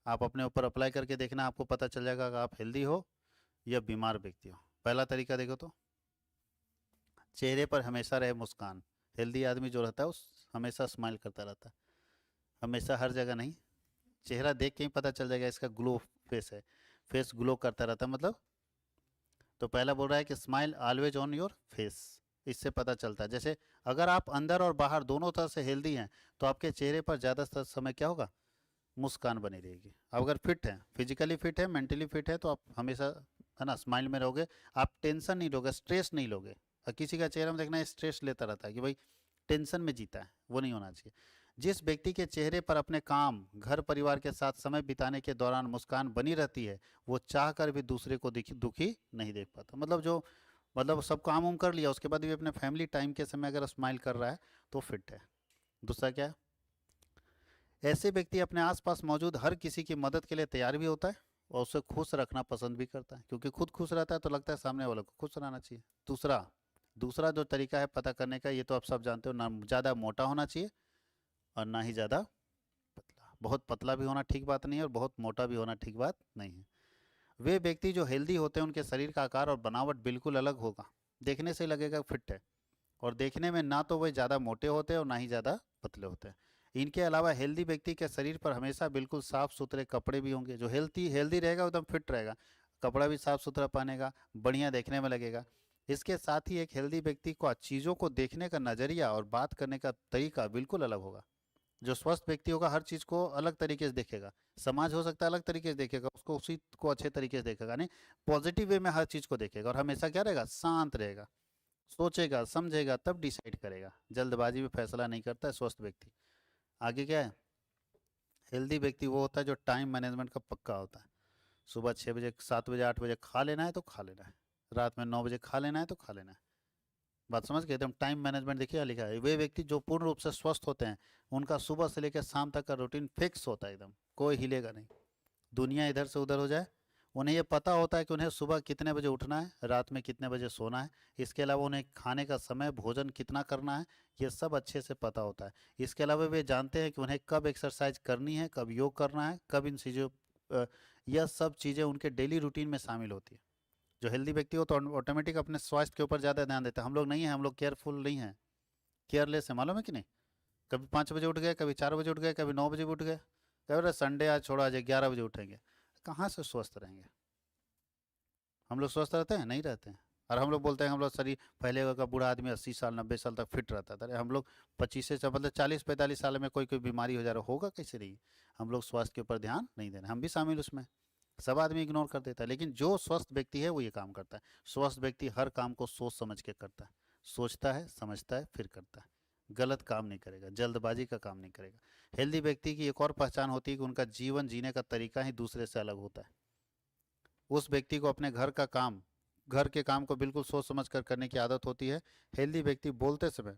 [SPEAKER 1] आप अपने ऊपर अप्लाई करके देखना, आपको पता चल जाएगा कि आप हेल्दी हो या बीमार व्यक्ति हो। पहला तरीका देखो तो, चेहरे पर हमेशा रहे मुस्कान। हेल्दी आदमी जो रहता है उस हमेशा स्माइल करता रहता है, हमेशा, हर जगह नहीं। चेहरा देख के ही पता चल जाएगा इसका ग्लो फेस है, फेस ग्लो करता रहता है मतलब। तो पहला बोल रहा है कि smile always on your face, इससे पता चलता है। जैसे अगर आप अंदर और बाहर दोनों तरह से हेल्दी हैं तो आपके चेहरे पर ज़्यादातर समय क्या होगा, मुस्कान बनी रहेगी। आप अगर फिट हैं, फिजिकली फिट है, मेंटली फिट है, तो आप हमेशा, है ना, स्माइल में रहोगे। आप टेंशन नहीं लोगे, स्ट्रेस नहीं लोगे। और किसी का चेहरा में देखना स्ट्रेस लेता रहता है कि भाई टेंशन में जीता है, वो नहीं होना चाहिए। जिस व्यक्ति के चेहरे पर अपने काम, घर परिवार के साथ समय बिताने के दौरान मुस्कान बनी रहती है, वो चाह कर भी दूसरे को दुखी नहीं देख पाता। मतलब जो, मतलब सब काम उम कर लिया उसके बाद भी अपने फैमिली टाइम के समय अगर स्माइल कर रहा है तो फिट है। दूसरा क्या है, ऐसे व्यक्ति अपने आसपास मौजूद हर किसी की मदद के लिए तैयार भी होता है और उसे खुश रखना पसंद भी करता है, क्योंकि खुद खुश रहता है तो लगता है सामने वाले को खुश रहना चाहिए। दूसरा दूसरा जो तरीका है पता करने का, ये तो आप सब जानते हो, ना ज़्यादा मोटा होना चाहिए और ना ही ज़्यादा पतला। बहुत पतला भी होना ठीक बात नहीं है और बहुत मोटा भी होना ठीक बात नहीं है। वे व्यक्ति जो हेल्दी होते हैं उनके शरीर का आकार और बनावट बिल्कुल अलग होगा, देखने से लगेगा फिट है, और देखने में ना तो वे ज़्यादा मोटे होते हैं और ना ही ज़्यादा पतले होते हैं। इनके अलावा हेल्दी व्यक्ति के शरीर पर हमेशा बिल्कुल साफ सुथरे कपड़े भी होंगे। जो हेल्थी हेल्दी रहेगा एकदम फिट रहेगा, कपड़ा भी साफ सुथरा पहनेगा, बढ़िया देखने में लगेगा। इसके साथ ही एक हेल्दी व्यक्ति को चीज़ों को देखने का नज़रिया और बात करने का तरीका बिल्कुल अलग होगा। जो स्वस्थ व्यक्ति होगा हर चीज़ को अलग तरीके से देखेगा। समाज हो सकता है अलग तरीके से देखेगा, उसको उसी को अच्छे तरीके से देखेगा, नहीं पॉजिटिव वे में हर चीज़ को देखेगा, और हमेशा क्या रहेगा, शांत रहेगा, सोचेगा समझेगा तब डिसाइड करेगा, जल्दबाजी में फैसला नहीं करता है स्वस्थ व्यक्ति। आगे क्या है, हेल्दी व्यक्ति वो होता है जो टाइम मैनेजमेंट का पक्का होता है। सुबह 6 बजे 7 बजे 8 बजे खा लेना है तो खा लेना है, रात में 9 बजे खा लेना है तो खा लेना है। बात समझ गए, एकदम टाइम मैनेजमेंट देखिए लिखा है। वे व्यक्ति जो पूर्ण रूप से स्वस्थ होते हैं उनका सुबह से लेकर शाम तक का रूटीन फिक्स होता है, एकदम कोई हिलेगा नहीं, दुनिया इधर से उधर हो जाए। उन्हें ये पता होता है कि उन्हें सुबह कितने बजे उठना है, रात में कितने बजे सोना है। इसके अलावा उन्हें खाने का समय, भोजन कितना करना है, ये सब अच्छे से पता होता है। इसके अलावा वे जानते हैं कि उन्हें कब एक्सरसाइज करनी है, कब योग करना है, कब इन चीज़ों यह सब चीज़ें उनके डेली रूटीन में शामिल होती है। जो हेल्दी व्यक्ति हो तो ऑटोमेटिक अपने स्वास्थ्य के ऊपर ज़्यादा ध्यान देता है। हम लोग नहीं हैं, हम लोग केयरफुल नहीं हैं, केयरलेस है, मालूम है कि नहीं। कभी 5 बजे उठ गए, कभी 4 बजे उठ गए, कभी 9 बजे उठ गए, कह रहे संडे आज छोड़ा, आज 11 बजे उठेंगे। कहाँ से स्वस्थ रहेंगे। हम लोग स्वस्थ रहते हैं, नहीं रहते हैं। और हम लोग बोलते हैं हम लोग शरीर, पहले का बूढ़ा आदमी 80 साल 90 साल तक फिट रहता था, अरे हम लोग 25 से मतलब 40 45 साल में कोई कोई बीमारी हो जा रहा होगा कैसे नहीं। हम लोग स्वास्थ्य के ऊपर ध्यान नहीं दे रहे, हम भी शामिल उसमें। सब आदमी इग्नोर कर देता है, लेकिन जो स्वस्थ व्यक्ति है वो ये काम करता है। स्वस्थ व्यक्ति हर काम को सोच समझ के करता है, सोचता है समझता है फिर करता है, गलत काम नहीं करेगा, जल्दबाजी का काम नहीं करेगा। हेल्दी व्यक्ति की एक और पहचान होती है कि उनका जीवन जीने का तरीका ही दूसरे से अलग होता है। उस व्यक्ति को अपने घर के काम को बिल्कुल सोच समझ कर करने की आदत होती है। हेल्दी व्यक्ति बोलते समय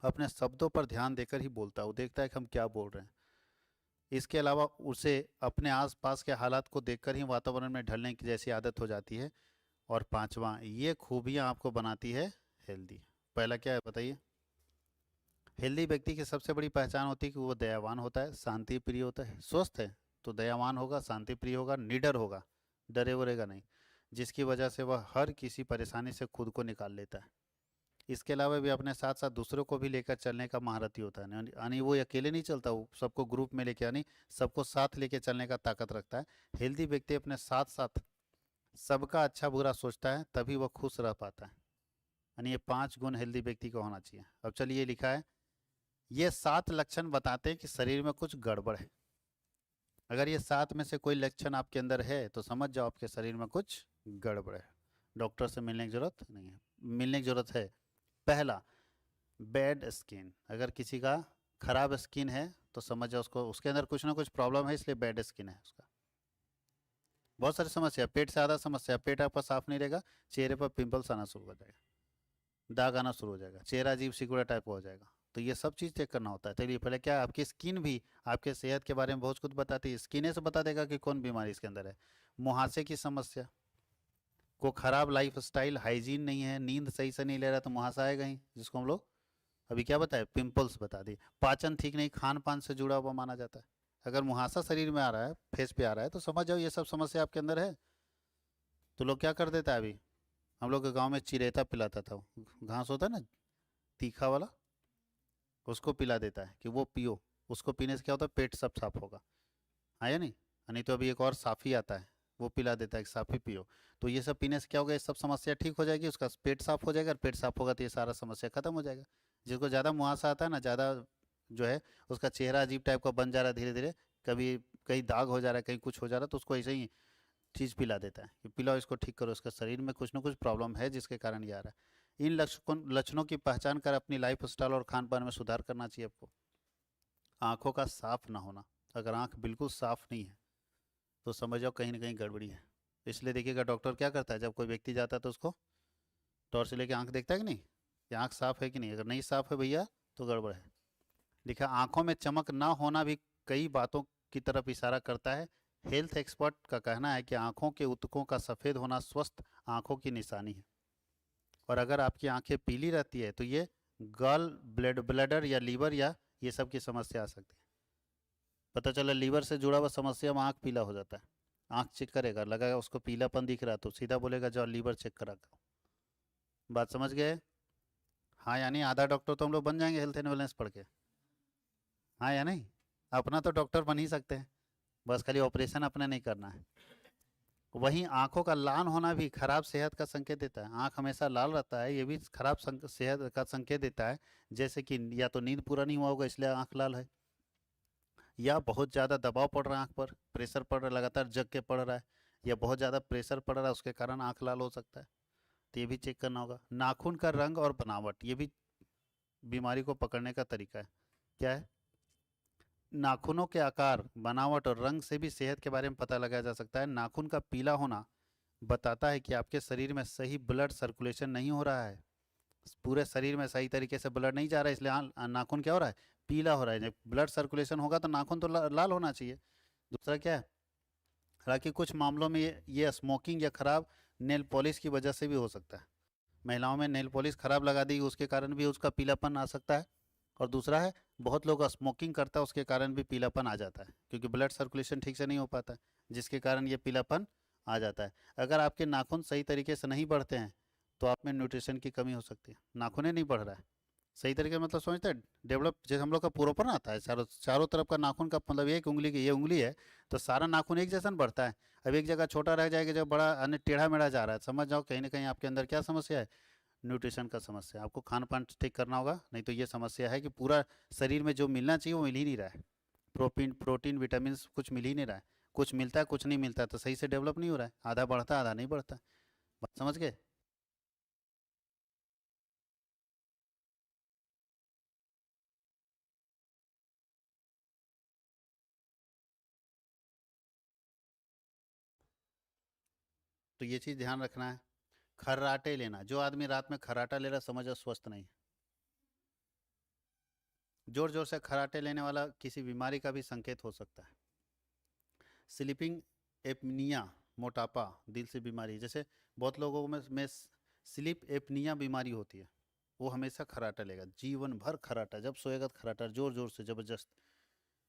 [SPEAKER 1] अपने शब्दों पर ध्यान देकर ही बोलता है, वो देखता है कि हम क्या बोल रहे हैं। इसके अलावा उसे अपने आसपास के हालात को देखकर ही वातावरण में ढलने की जैसी आदत हो जाती है। और पांचवा, ये खूबियां आपको बनाती है हेल्दी। पहला क्या है बताइए। हेल्दी व्यक्ति की सबसे बड़ी पहचान होती है कि वो दयावान होता है, शांति प्रिय होता है। स्वस्थ है तो दयावान होगा, शांति प्रिय होगा, निडर होगा, डरे वरेगा नहीं, जिसकी वजह से वह हर किसी परेशानी से खुद को निकाल लेता है। इसके अलावा भी अपने साथ साथ दूसरों को भी लेकर चलने का महारथी होता है, यानी वो अकेले नहीं चलता, वो सबको ग्रुप में लेके, यानी सबको साथ लेके चलने का ताकत रखता है। हेल्दी व्यक्ति अपने साथ साथ सबका अच्छा बुरा सोचता है, तभी वह खुश रह पाता है। यानी ये 5 गुण हेल्दी व्यक्ति को होना चाहिए। अब चलिए ये लिखा है, ये 7 लक्षण बताते हैं कि शरीर में कुछ गड़बड़ है। अगर ये 7 में से कोई लक्षण आपके अंदर है तो समझ जाओ आपके शरीर में कुछ गड़बड़ है। डॉक्टर से मिलने की जरूरत नहीं है, मिलने की जरूरत है। पहला, बैड स्किन। अगर किसी का खराब स्किन है तो समझ जाओ उसको, उसके अंदर कुछ ना कुछ प्रॉब्लम है, इसलिए बैड स्किन है उसका। बहुत सारी समस्या, पेट से ज़्यादा समस्या, पेट आपका साफ नहीं रहेगा, चेहरे पर पिंपल्स आना शुरू हो जाएगा, दाग आना शुरू हो जाएगा, चेहरा अजीब सिकुड़ा टाइप का हो जाएगा। तो ये सब चीज़ चेक करना होता है। चलिए पहले क्या है, आपकी स्किन भी आपके सेहत के बारे में बहुत कुछ बताती है। स्किने से बता देगा कि कौन बीमारी इसके अंदर है। मुहासे की समस्या, को खराब लाइफ स्टाइल, हाइजीन नहीं है, नींद सही से नहीं ले रहा तो मुहासा आएगा ही, जिसको हम लोग अभी क्या बताए, पिंपल्स बता दिए। पाचन ठीक नहीं, खान पान से जुड़ा हुआ माना जाता है। अगर मुहासा शरीर में आ रहा है, फेस पे आ रहा है, तो समझ जाओ ये सब समस्या आपके अंदर है। तो लोग क्या कर देता है, अभी हम लोग के गांव में चिरेता पिलाता था, घास होता है ना तीखा वाला, उसको पिला देता है कि वो पियो, उसको पीने से क्या होता है, पेट सब साफ होगा। हाँ या नहीं। नहीं तो अभी एक और साफी आता है, वो पिला देता है कि साफी पियो। तो ये सब पीने से क्या होगा, ये सब समस्या ठीक हो जाएगी, उसका पेट साफ हो जाएगा, और पेट साफ होगा तो ये सारा समस्या खत्म हो जाएगा। जिसको ज़्यादा मुहासा आता है ना, ज़्यादा जो है उसका चेहरा अजीब टाइप का बन जा रहा है धीरे धीरे, कभी कहीं दाग हो जा रहा है, कहीं कुछ हो जा रहा है, तो उसको ऐसे ही चीज़ पिला देता है कि पिलाओ इसको, ठीक करो, इसका शरीर में कुछ ना कुछ प्रॉब्लम है जिसके कारण ये आ रहा है। इन लक्षणों की पहचान कर अपनी लाइफ स्टाइल और खान पान में सुधार करना चाहिए आपको। आँखों का साफ ना होना, अगर आँख बिल्कुल साफ नहीं है तो समझ जाओ कहीं ना कहीं गड़बड़ी है। इसलिए देखिएगा डॉक्टर क्या करता है, जब कोई व्यक्ति जाता है तो उसको टॉर्च लेके आँख देखता है कि नहीं, कि आँख साफ है कि नहीं। अगर नहीं साफ है भैया तो गड़बड़ है। लिखा आंखों में चमक ना होना भी कई बातों की तरफ इशारा करता है। हेल्थ एक्सपर्ट का कहना है कि आंखों के ऊतकों का सफ़ेद होना स्वस्थ आंखों की निशानी है, और अगर आपकी आंखें पीली रहती है तो ये गल ब्लैडर या लीवर या ये सब की समस्या आ सकती है। पता चला लीवर से जुड़ा हुआ समस्या में आंख पीला हो जाता है। आंख चेक करेगा, लगेगा उसको पीलापन दिख रहा है तो सीधा बोलेगा जाओ लीवर चेक करा करो। बात समझ गए? हाँ या नहीं? आधा डॉक्टर तो हम लोग बन जाएंगे हेल्थ एंड वेलनेस पढ़ के। हाँ या नहीं? अपना तो डॉक्टर बन ही सकते हैं, बस खाली ऑपरेशन अपने नहीं करना है। वहीं आंखों का लाल होना भी खराब सेहत का संकेत देता है। आंख हमेशा लाल रहता है, ये भी खराब सेहत का संकेत देता है। जैसे कि या तो नींद पूरा नहीं हुआ होगा इसलिए आंख लाल है, या बहुत ज़्यादा दबाव पड़ रहा है आंख पर, प्रेशर पड़ रहा है, लगातार जग के पड़ रहा है, या बहुत ज़्यादा प्रेशर पड़ रहा है उसके कारण आंख लाल हो सकता है। तो ये भी चेक करना होगा। नाखून का रंग और बनावट ये भी बीमारी को पकड़ने का तरीका है। क्या है? नाखूनों के आकार, बनावट और रंग से भी सेहत के बारे में पता लगाया जा सकता है। नाखून का पीला होना बताता है कि आपके शरीर में सही ब्लड सर्कुलेशन नहीं हो रहा है, पूरे शरीर में सही तरीके से ब्लड नहीं जा रहा है, इसलिए नाखून क्या हो रहा है? पीला हो रहा है। जब ब्लड सर्कुलेशन होगा तो नाखून तो लाल होना चाहिए। दूसरा क्या है? हालांकि कुछ मामलों में ये स्मोकिंग या खराब नेल पॉलिश की वजह से भी हो सकता है। महिलाओं में नेल पॉलिश खराब लगा दी उसके कारण भी उसका पीलापन आ सकता है। और दूसरा है, बहुत लोग स्मोकिंग करता है उसके कारण भी पीलापन आ जाता है, क्योंकि ब्लड सर्कुलेशन ठीक से नहीं हो पाता है, जिसके कारण ये पीलापन आ जाता है। अगर आपके नाखून सही तरीके से नहीं बढ़ते हैं तो आप में न्यूट्रिशन की कमी हो सकती है। नाखून नहीं बढ़ रहा है सही तरीके मतलब समझते हैं, डेवलप जैसे हम लोग का पूर्वपन आता है, चारों चारों तरफ का नाखून का मतलब एक उंगली की ये उंगली है तो सारा नाखून एक जैसा बढ़ता है। अब एक जगह छोटा रह जाएगा जब बड़ा अन्य टेढ़ा मेढ़ा जा रहा है, समझ जाओ कहीं ना कहीं आपके अंदर क्या समस्या है? न्यूट्रिशन का समस्या। आपको खान पान ठीक करना होगा, नहीं तो ये समस्या है कि पूरा शरीर में जो मिलना चाहिए वो मिल ही नहीं रहा है। प्रोटीन विटामिन कुछ मिल ही नहीं रहा है, कुछ मिलता है कुछ नहीं मिलता है, तो सही से डेवलप नहीं हो रहा है, आधा बढ़ता है आधा नहीं बढ़ता। बात समझ गए? तो ये चीज़ ध्यान रखना है। खर्राटे लेना, जो आदमी रात में खर्राटा ले रहा समझो स्वस्थ नहीं है। जोर जोर से खर्राटे लेने वाला किसी बीमारी का भी संकेत हो सकता है। स्लीपिंग एपनिया, मोटापा, दिल से बीमारी, जैसे बहुत लोगों में स्लीप एपनिया बीमारी होती है, वो हमेशा खर्राटा लेगा, जीवन भर खर्राटा, जब सोएगा तो खर्राटा जोर जोर से जबरदस्त।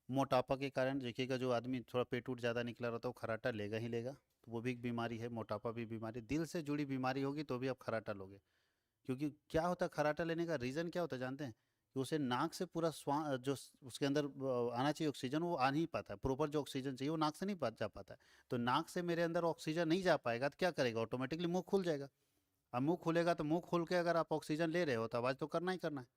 [SPEAKER 1] मोटापा के कारण देखिएगा जो आदमी थोड़ा पेट उट ज़्यादा निकला रहता है वो खर्राटा लेगा ही लेगा, तो वो भी एक बीमारी है। मोटापा भी बीमारी, दिल से जुड़ी बीमारी होगी तो भी आप खर्राटा लोगे। क्योंकि क्या होता है खर्राटा लेने का रीज़न क्या होता है जानते हैं? कि उसे नाक से पूरा उसके अंदर आना चाहिए ऑक्सीजन, वो आ नहीं पाता है, प्रॉपर जो ऑक्सीजन चाहिए वो नाक से नहीं जा पाता है। तो नाक से मेरे अंदर ऑक्सीजन नहीं जा पाएगा तो क्या करेगा? ऑटोमेटिकली मुंह खुल जाएगा। अब मुंह खुलेगा तो मुंह खुल के अगर आप ऑक्सीजन ले रहे हो तो आवाज़ तो करना ही करना है।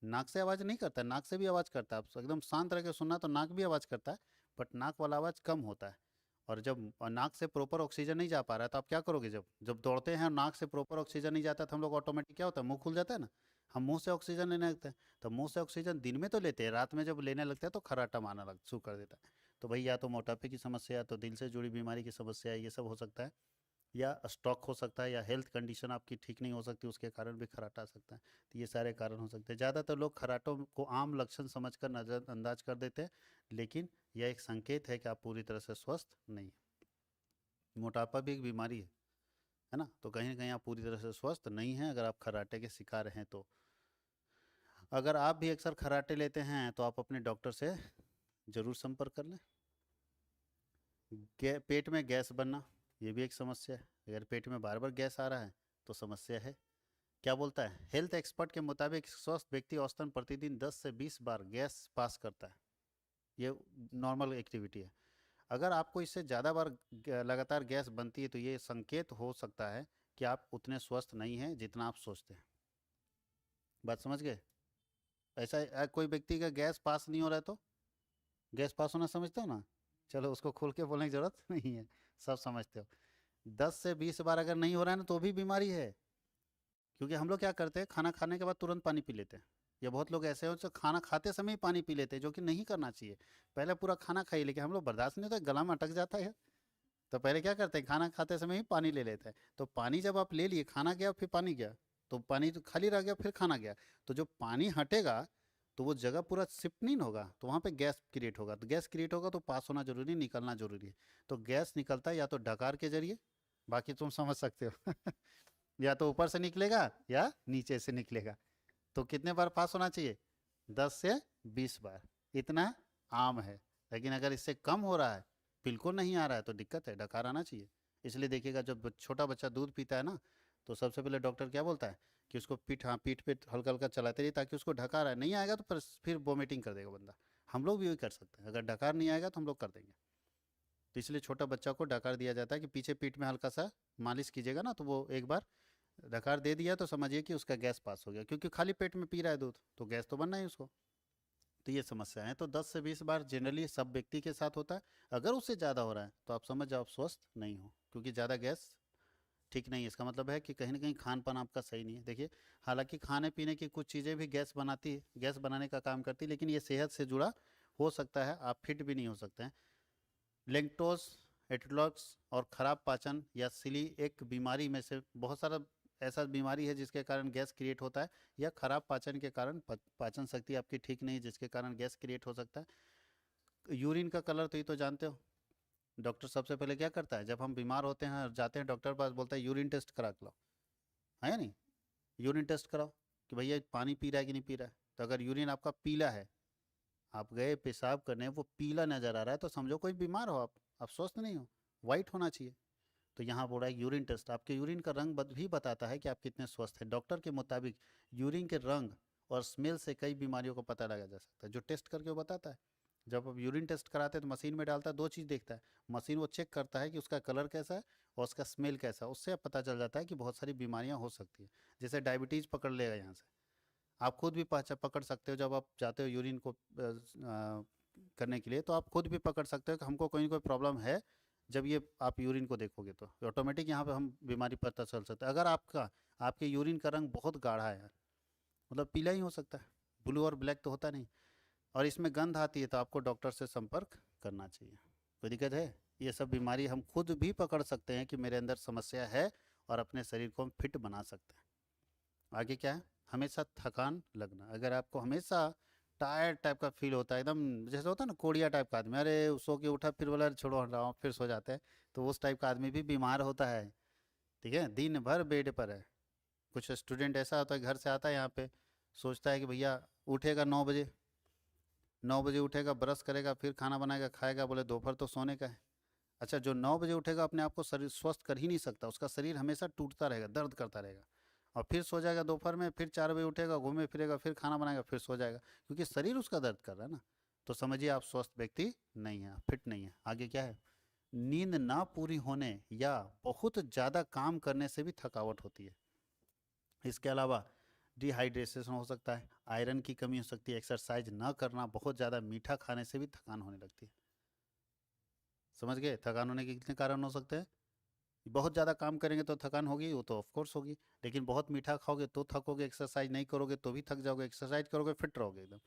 [SPEAKER 1] नाक से आवाज़ नहीं करता है, नाक से भी आवाज़ करता है। आप एकदम शांत रह के सुनना तो नाक भी आवाज़ करता है, बट नाक वाला आवाज़ कम होता है। और जब नाक से प्रॉपर ऑक्सीजन नहीं जा पा रहा है तो आप क्या करोगे? जब जब दौड़ते हैं और नाक से प्रॉपर ऑक्सीजन नहीं जाता तो हम लोग ऑटोमेटिक क्या होता है? मुंह खुल जाता है ना, हम मुंह से ऑक्सीजन लेने लगते हैं। तो मुंह से ऑक्सीजन दिन में तो लेते हैं, रात में जब लेने लगते हैं तो खर्राटा मारना लग शुरू कर देता है। तो भाई या तो मोटापे की समस्या है, तो दिल से जुड़ी बीमारी की समस्या है, ये सब हो सकता है, या स्ट्रोक हो सकता है, या हेल्थ कंडीशन आपकी ठीक नहीं हो सकती उसके कारण भी खर्राटा आ सकता है। तो ये सारे कारण हो सकते हैं। ज़्यादातर लोग खर्राटों को आम लक्षण समझकर नज़रअंदाज कर देते हैं, लेकिन यह एक संकेत है कि आप पूरी तरह से स्वस्थ नहीं हैं। मोटापा भी एक बीमारी है ना? तो कहीं ना कहीं आप पूरी तरह से स्वस्थ नहीं हैं अगर आप खर्राटे के शिकार हैं तो। अगर आप भी अक्सर खर्राटे लेते हैं तो आप अपने डॉक्टर से ज़रूर संपर्क कर लें। पेट में गैस बनना, ये भी एक समस्या है। अगर पेट में बार बार गैस आ रहा है तो समस्या है। क्या बोलता है हेल्थ एक्सपर्ट के मुताबिक स्वस्थ व्यक्ति औसतन प्रतिदिन 10 से 20 बार गैस पास करता है, ये नॉर्मल एक्टिविटी है। अगर आपको इससे ज़्यादा बार लगातार गैस बनती है तो ये संकेत हो सकता है कि आप उतने स्वस्थ नहीं हैं जितना आप सोचते हैं। बात समझ गए? ऐसा कोई व्यक्ति का गैस पास नहीं हो रहा है तो गैस पास होना समझते हो ना? चलो उसको खोल के बोलने की ज़रूरत नहीं है, सब समझते हो। 10 से 20 बार अगर नहीं हो रहा है ना तो भी बीमारी है। क्योंकि हम लोग क्या करते हैं, खाना खाने के बाद तुरंत पानी पी लेते हैं, या बहुत लोग ऐसे हो जो खाना खाते समय ही पानी पी लेते हैं, जो कि नहीं करना चाहिए। पहले पूरा खाना खाइए, लेकिन हम लोग बर्दाश्त नहीं होता, गला में अटक जाता है। तो पहले क्या करते हैं, खाना खाते समय ही पानी ले लेते हैं। तो पानी जब आप ले लिए, खाना गया फिर पानी गया, तो पानी तो खाली रह गया फिर खाना गया, तो जो पानी हटेगा तो वो जगह पूरा शिफ्ट नहीं होगा, तो वहाँ पे गैस क्रिएट होगा, तो गैस क्रिएट होगा तो पास होना जरूरी, निकलना जरूरी है। तो गैस निकलता है या तो डकार के जरिए, बाकी तुम समझ सकते हो या तो ऊपर से निकलेगा या नीचे से निकलेगा। तो कितने बार पास होना चाहिए? 10 से 20 बार, इतना आम है। लेकिन अगर इससे कम हो रहा है, बिल्कुल नहीं आ रहा है, तो दिक्कत है, डकार आना चाहिए। इसलिए देखिएगा जब छोटा बच्चा दूध पीता है ना, तो सबसे पहले डॉक्टर क्या बोलता है कि उसको पीठ, हाँ पीठ पे हल्का हल्का चलाते रहिए, ताकि उसको डकार आए, नहीं आएगा तो फिर वोमिटिंग कर देगा बंदा। हम लोग भी वही कर सकते हैं, अगर डकार नहीं आएगा तो हम लोग कर देंगे। तो इसलिए छोटा बच्चा को डकार दिया जाता है कि पीछे पीठ में हल्का सा मालिश कीजिएगा ना, तो वो एक बार डकार दे दिया तो समझिए कि उसका गैस पास हो गया, क्योंकि खाली पेट में पी रहा है दूध, तो गैस तो बनना ही उसको। तो ये समस्या है। तो 10 से 20 बार जनरली सब व्यक्ति के साथ होता है। अगर उससे ज़्यादा हो रहा है तो आप समझ जाओ आप स्वस्थ नहीं हो, क्योंकि ज़्यादा गैस ठीक नहीं है। इसका मतलब है कि कहीं ना कहीं खान पान आपका सही नहीं है। देखिए, हालांकि खाने पीने की कुछ चीज़ें भी गैस बनाती है, गैस बनाने का काम करती है, लेकिन ये सेहत से जुड़ा हो सकता है, आप फिट भी नहीं हो सकते हैं। लेंगटोस, एटलॉक्स और खराब पाचन या सिली एक बीमारी में से बहुत सारा ऐसा बीमारी है जिसके कारण गैस क्रिएट होता है, या खराब पाचन के कारण पाचन शक्ति आपकी ठीक नहीं है जिसके कारण गैस क्रिएट हो सकता है। यूरिन का कलर तो ये तो जानते हो, डॉक्टर सबसे पहले क्या करता है जब हम बीमार होते हैं और जाते हैं डॉक्टर के पास, बोलता है यूरिन टेस्ट करा के लाओ, है या नहीं? यूरिन टेस्ट कराओ कि भैया पानी पी रहा है कि नहीं पी रहा है। तो अगर यूरिन आपका पीला है, आप गए पेशाब करने, वो पीला नजर आ रहा है, तो समझो कोई बीमार हो आप स्वस्थ नहीं हो, वाइट होना चाहिए। तो यहाँ बोल रहा है यूरिन टेस्ट, आपके यूरिन का रंग भी बताता है कि आप कितने स्वस्थ हैं। डॉक्टर के मुताबिक यूरिन के रंग और स्मेल से कई बीमारियों का पता लगा जा सकता है, जो टेस्ट करके वो बताता है। जब आप यूरिन टेस्ट कराते हैं तो मशीन में डालता है, दो चीज़ देखता है। मशीन वो चेक करता है कि उसका कलर कैसा है और उसका स्मेल कैसा है, उससे आप पता चल जाता है कि बहुत सारी बीमारियाँ हो सकती है। जैसे डायबिटीज़ पकड़ लेगा यहाँ से, आप खुद भी पकड़ सकते हो। जब आप जाते हो यूरिन को करने के लिए, तो आप खुद भी पकड़ सकते हो कि हमको कोई ना कोई प्रॉब्लम है। जब ये आप यूरिन को देखोगे तो ऑटोमेटिक यहाँ पे हम बीमारी पता चल सकता है। अगर आपके यूरिन का रंग बहुत गाढ़ा है, मतलब पीला ही हो सकता है, ब्लू और ब्लैक तो होता नहीं, और इसमें गंध आती है, तो आपको डॉक्टर से संपर्क करना चाहिए। कोई दिक्कत है? ये सब बीमारी हम खुद भी पकड़ सकते हैं कि मेरे अंदर समस्या है, और अपने शरीर को हम फिट बना सकते हैं। आगे क्या है? हमेशा थकान लगना। अगर आपको हमेशा टायर्ड टाइप का फील होता है, एकदम जैसे होता है ना कोढ़िया टाइप का आदमी, अरे सो के उठा फिर बोला अरे छोड़ो हट रहा हूँ, फिर सो जाते हैं, तो उस टाइप का आदमी भी बीमार होता है। ठीक है, दिन भर बेड पर है। कुछ स्टूडेंट ऐसा होता है, घर से आता है यहाँ पे, सोचता है कि भैया उठेगा 9 बजे, 9 बजे उठेगा, ब्रश करेगा, फिर खाना बनाएगा, खाएगा, बोले दोपहर तो सोने का है। अच्छा, जो 9 बजे उठेगा अपने आप को शरीर स्वस्थ कर ही नहीं सकता, उसका शरीर हमेशा टूटता रहेगा, दर्द करता रहेगा, और फिर सो जाएगा दोपहर में, फिर 4 बजे उठेगा, घूमे फिरेगा, फिर खाना बनाएगा, फिर सो जाएगा, क्योंकि शरीर उसका दर्द कर रहा है ना। तो समझिए आप स्वस्थ व्यक्ति नहीं है, फिट नहीं है। आगे क्या है? नींद ना पूरी होने या बहुत ज़्यादा काम करने से भी थकावट होती है। इसके अलावा डिहाइड्रेशन हो सकता है, आयरन की कमी हो सकती है, एक्सरसाइज ना करना, बहुत ज़्यादा मीठा खाने से भी थकान होने लगती है। समझ गए? थकान होने के कितने कारण हो सकते हैं? बहुत ज़्यादा काम करेंगे तो थकान होगी, वो तो ऑफ कोर्स होगी, लेकिन बहुत मीठा खाओगे तो थकोगे, एक्सरसाइज नहीं करोगे तो भी थक जाओगे, एक्सरसाइज करोगे फिट रहोगे एकदम।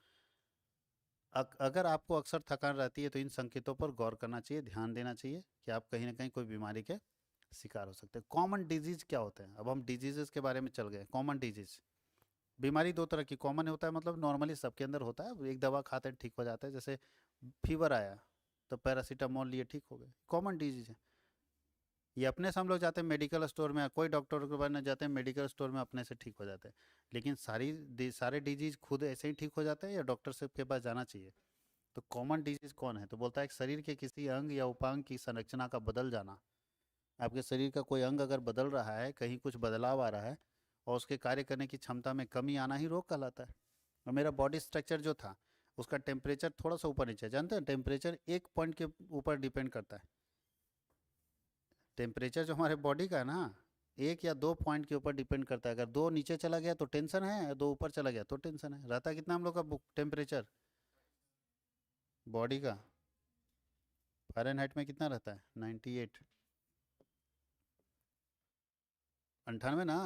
[SPEAKER 1] अगर आपको अक्सर थकान रहती है तो इन संकेतों पर गौर करना चाहिए, ध्यान देना चाहिए कि आप कहीं ना कहीं कोई बीमारी के शिकार हो सकते हैं। कॉमन डिजीज क्या होते हैं? अब हम डिजीजेस के बारे में चल गए। कॉमन डिजीज, बीमारी दो तरह की कॉमन होता है, मतलब नॉर्मली सबके अंदर होता है, एक दवा खाते हैं ठीक हो जाता है। जैसे फीवर आया तो पैरासीटामोल लिए ठीक हो गए, कॉमन डिजीज है। ये अपने से हम लोग जाते हैं मेडिकल स्टोर में, कोई डॉक्टर के पास नहीं जाते हैं, मेडिकल स्टोर में अपने से ठीक हो जाते हैं। लेकिन सारे डिजीज खुद ऐसे ही ठीक हो जाते हैं या डॉक्टर से के पास जाना चाहिए? तो कॉमन डिजीज कौन है? तो बोलता है कि शरीर के किसी अंग या उपांग की संरचना का बदल जाना। आपके शरीर का कोई अंग अगर बदल रहा है, कहीं कुछ बदलाव आ रहा है, और उसके कार्य करने की क्षमता में कमी आना ही रोग कहलाता है। और मेरा बॉडी स्ट्रक्चर जो था, उसका टेम्परेचर थोड़ा सा ऊपर नीचे, जानते हैं टेम्परेचर 1 पॉइंट के ऊपर डिपेंड करता है। टेम्परेचर जो हमारे बॉडी का है ना, 1 या 2 पॉइंट के ऊपर डिपेंड करता है। अगर 2 नीचे चला गया तो टेंशन है, 2 ऊपर चला गया तो टेंशन है। रहता है कितना हम लोग का टेम्परेचर बॉडी का? फ़ारेनहाइट में कितना रहता है? 98, 98 ना।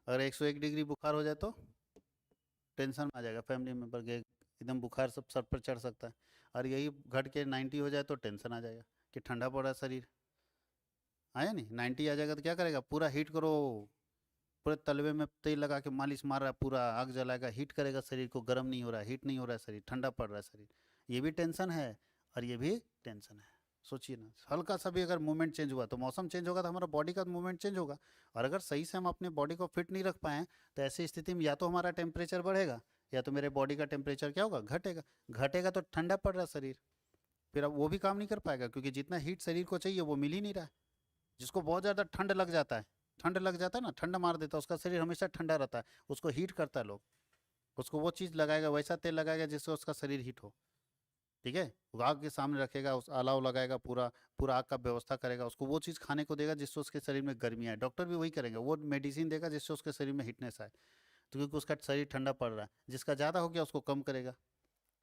[SPEAKER 1] अगर 101 डिग्री बुखार हो जाए तो टेंशन आ जाएगा, फैमिली मेम्बर के एकदम बुखार सब सर पर चढ़ सकता है। और यही घट के 90 हो जाए तो टेंशन आ जाएगा कि ठंडा पड़ रहा है शरीर। आया नहीं, 90 आ जाएगा तो क्या करेगा? पूरा हीट करो, पूरे तलवे में तेल लगा के मालिश मार रहा है, पूरा आग जलाएगा, हीट करेगा शरीर को, गर्म नहीं हो रहा है, हीट नहीं हो रहा है शरीर, ठंडा पड़ रहा है शरीर, ये भी टेंशन है और ये भी टेंशन है। सोचिए ना, हल्का सा भी अगर मूवमेंट चेंज हुआ तो मौसम चेंज होगा तो हमारा बॉडी का मूवमेंट चेंज होगा। और अगर सही से हम अपने बॉडी को फिट नहीं रख पाए तो ऐसी स्थिति में या तो हमारा टेम्परेचर बढ़ेगा या तो मेरे बॉडी का टेम्परेचर क्या होगा, घटेगा। घटेगा तो ठंडा पड़ रहा है शरीर, फिर अब वो भी काम नहीं कर पाएगा क्योंकि जितना हीट शरीर को चाहिए वो मिल ही नहीं रहा है। जिसको बहुत ज़्यादा ठंड लग जाता है, ठंड लग जाता है ना, ठंड मार देता है, उसका शरीर हमेशा ठंडा रहता है, उसको हीट करता है लोग, उसको वो चीज़ लगाएगा, वैसा तेल लगाएगा जिससे उसका शरीर हीट हो। ठीक है, वो आग के सामने रखेगा, उस अलाव लगाएगा, पूरा पूरा आग का व्यवस्था करेगा, उसको वो चीज़ खाने को देगा जिससे उसके शरीर में गर्मी आए। डॉक्टर भी वही करेंगे, वो मेडिसिन देगा जिससे उसके शरीर में हीटनेस आए, तो क्योंकि उसका शरीर ठंडा पड़ रहा है। जिसका ज़्यादा हो गया उसको कम करेगा।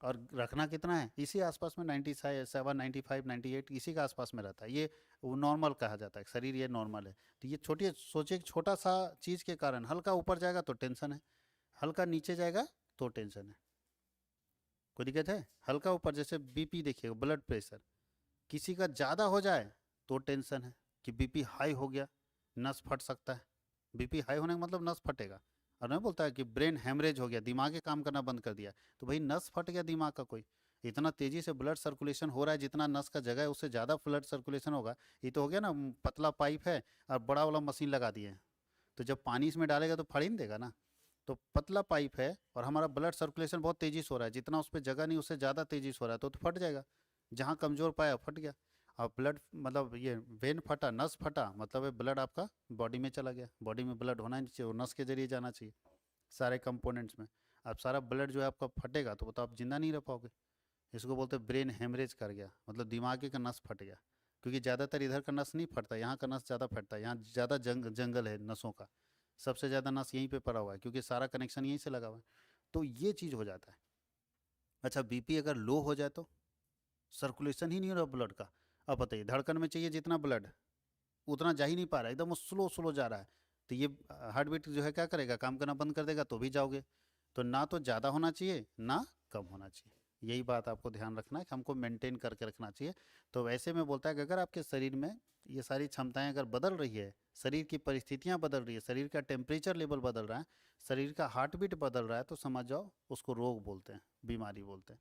[SPEAKER 1] और रखना कितना है, इसी आसपास में 97, 95, 98 इसी के आसपास में रहता है, ये वो नॉर्मल कहा जाता है, शरीर ये नॉर्मल है। तो ये छोटी सोचिए, छोटा सा चीज़ के कारण हल्का ऊपर जाएगा तो टेंशन है, हल्का नीचे जाएगा तो टेंशन है। कोई दिक्कत है? हल्का ऊपर जैसे बीपी देखिएगा, ब्लड प्रेशर किसी का ज़्यादा हो जाए तो टेंशन है कि बीपी हाई हो गया, नस फट सकता है। बीपी हाई होने का मतलब नस फटेगा। और नहीं बोलता है कि ब्रेन हैमरेज हो गया, दिमाग ही काम करना बंद कर दिया, तो भाई नस फट गया दिमाग का कोई। इतना तेजी से ब्लड सर्कुलेशन हो रहा है, जितना नस का जगह है उससे ज़्यादा ब्लड सर्कुलेशन होगा। ये तो हो गया ना, पतला पाइप है और बड़ा वाला मशीन लगा दिए हैं, तो जब पानी इसमें डालेगा तो फड़ ही नहीं देगा ना। तो पतला पाइप है और हमारा ब्लड सर्कुलेशन बहुत तेजी से हो रहा है, जितना उस पर जगह नहीं उससे ज़्यादा तेजी से हो रहा है, तो फट जाएगा। जहाँ कमज़ोर पाया फट गया। और ब्लड मतलब ये वेन फटा, नस फटा, मतलब ब्लड आपका बॉडी में चला गया। बॉडी में ब्लड होना ही नहीं चाहिए, वो नस के जरिए जाना चाहिए सारे कंपोनेंट्स में। अब सारा ब्लड जो है आपका फटेगा तो वो तो आप जिंदा नहीं रह पाओगे। इसको बोलते हैं ब्रेन हेमरेज कर गया, मतलब दिमाग का नस फट गया। क्योंकि ज़्यादातर इधर का नस नहीं फटता, यहाँ का नस ज़्यादा फटता है, यहाँ ज़्यादा जंगल है नसों का, सबसे ज़्यादा नस यहीं पे पड़ा हुआ है क्योंकि सारा कनेक्शन यहीं से लगा हुआ है। तो ये चीज़ हो जाता है। अच्छा, बीपी अगर लो हो जाए तो सर्कुलेशन ही नहीं हो रहा ब्लड का। अब बताइए, धड़कन में चाहिए जितना ब्लड उतना जा ही नहीं पा रहा है, एकदम स्लो स्लो जा रहा है। तो ये हार्ट बीट जो है क्या करेगा, काम करना बंद कर देगा तो भी जाओगे। तो ना तो ज़्यादा होना चाहिए ना कम होना चाहिए, यही बात आपको ध्यान रखना है कि हमको मेंटेन करके रखना चाहिए। तो वैसे में बोलता है कि अगर आपके शरीर में ये सारी क्षमताएं अगर बदल रही है, शरीर की परिस्थितियां बदल रही है, शरीर का टेम्परेचर लेवल बदल रहा है, शरीर का हार्ट बीट बदल रहा है, तो समझ जाओ उसको रोग बोलते हैं, बीमारी बोलते हैं।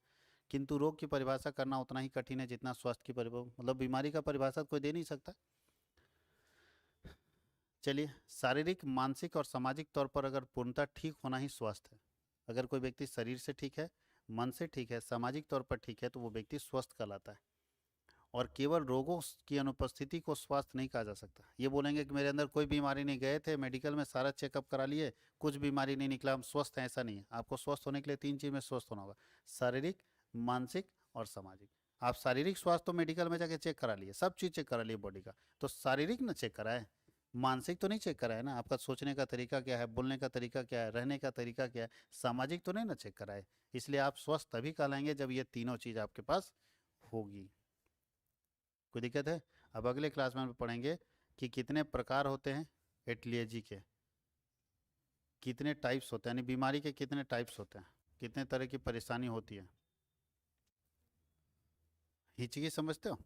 [SPEAKER 1] किंतु रोग की परिभाषा करना उतना ही कठिन है जितना स्वास्थ्य की मतलब बीमारी का परिभाषा कोई दे नहीं सकता। चलिए, शारीरिक, मानसिक और सामाजिक तौर पर अगर पूर्णतः ठीक होना ही स्वास्थ्य है। अगर कोई व्यक्ति शरीर से ठीक है, मन से ठीक है, सामाजिक तौर पर ठीक है, तो वो व्यक्ति स्वस्थ कहलाता है। और केवल रोगों की अनुपस्थिति को स्वास्थ्य नहीं कहा जा सकता। ये बोलेंगे कि मेरे अंदर कोई बीमारी नहीं, गए थे मेडिकल में सारा चेकअप करा लिए, कुछ बीमारी नहीं निकला, हम स्वस्थ हैं, ऐसा नहीं है। आपको स्वस्थ होने के लिए 3 चीज़ में स्वस्थ होना होगा: शारीरिक, मानसिक और सामाजिक। आप शारीरिक स्वास्थ्य तो मेडिकल में जाके चेक करा लिए, सब चीज़ चेक करा लिए बॉडी का, तो शारीरिक ना चेक कराए, मानसिक तो नहीं चेक कराए ना, आपका सोचने का तरीका क्या है, बोलने का तरीका क्या है, रहने का तरीका क्या है, सामाजिक तो नहीं ना चेक कराए। इसलिए आप स्वस्थ तभी कहलाएंगे जब ये तीनों चीज़ आपके पास होगी। कोई दिक्कत है? अब अगले क्लास में हम पढ़ेंगे कि कितने प्रकार होते हैं एटिलियजी के, कितने टाइप्स होते हैं, यानी बीमारी के कितने टाइप्स होते हैं, कितने तरह की परेशानी होती है। हिचकी समझते हो?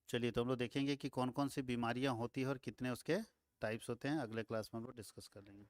[SPEAKER 1] चलिए, तो हम लोग देखेंगे कि कौन कौन सी बीमारियां होती है और कितने उसके टाइप्स होते हैं, अगले क्लास में हम लोग डिस्कस कर लेंगे।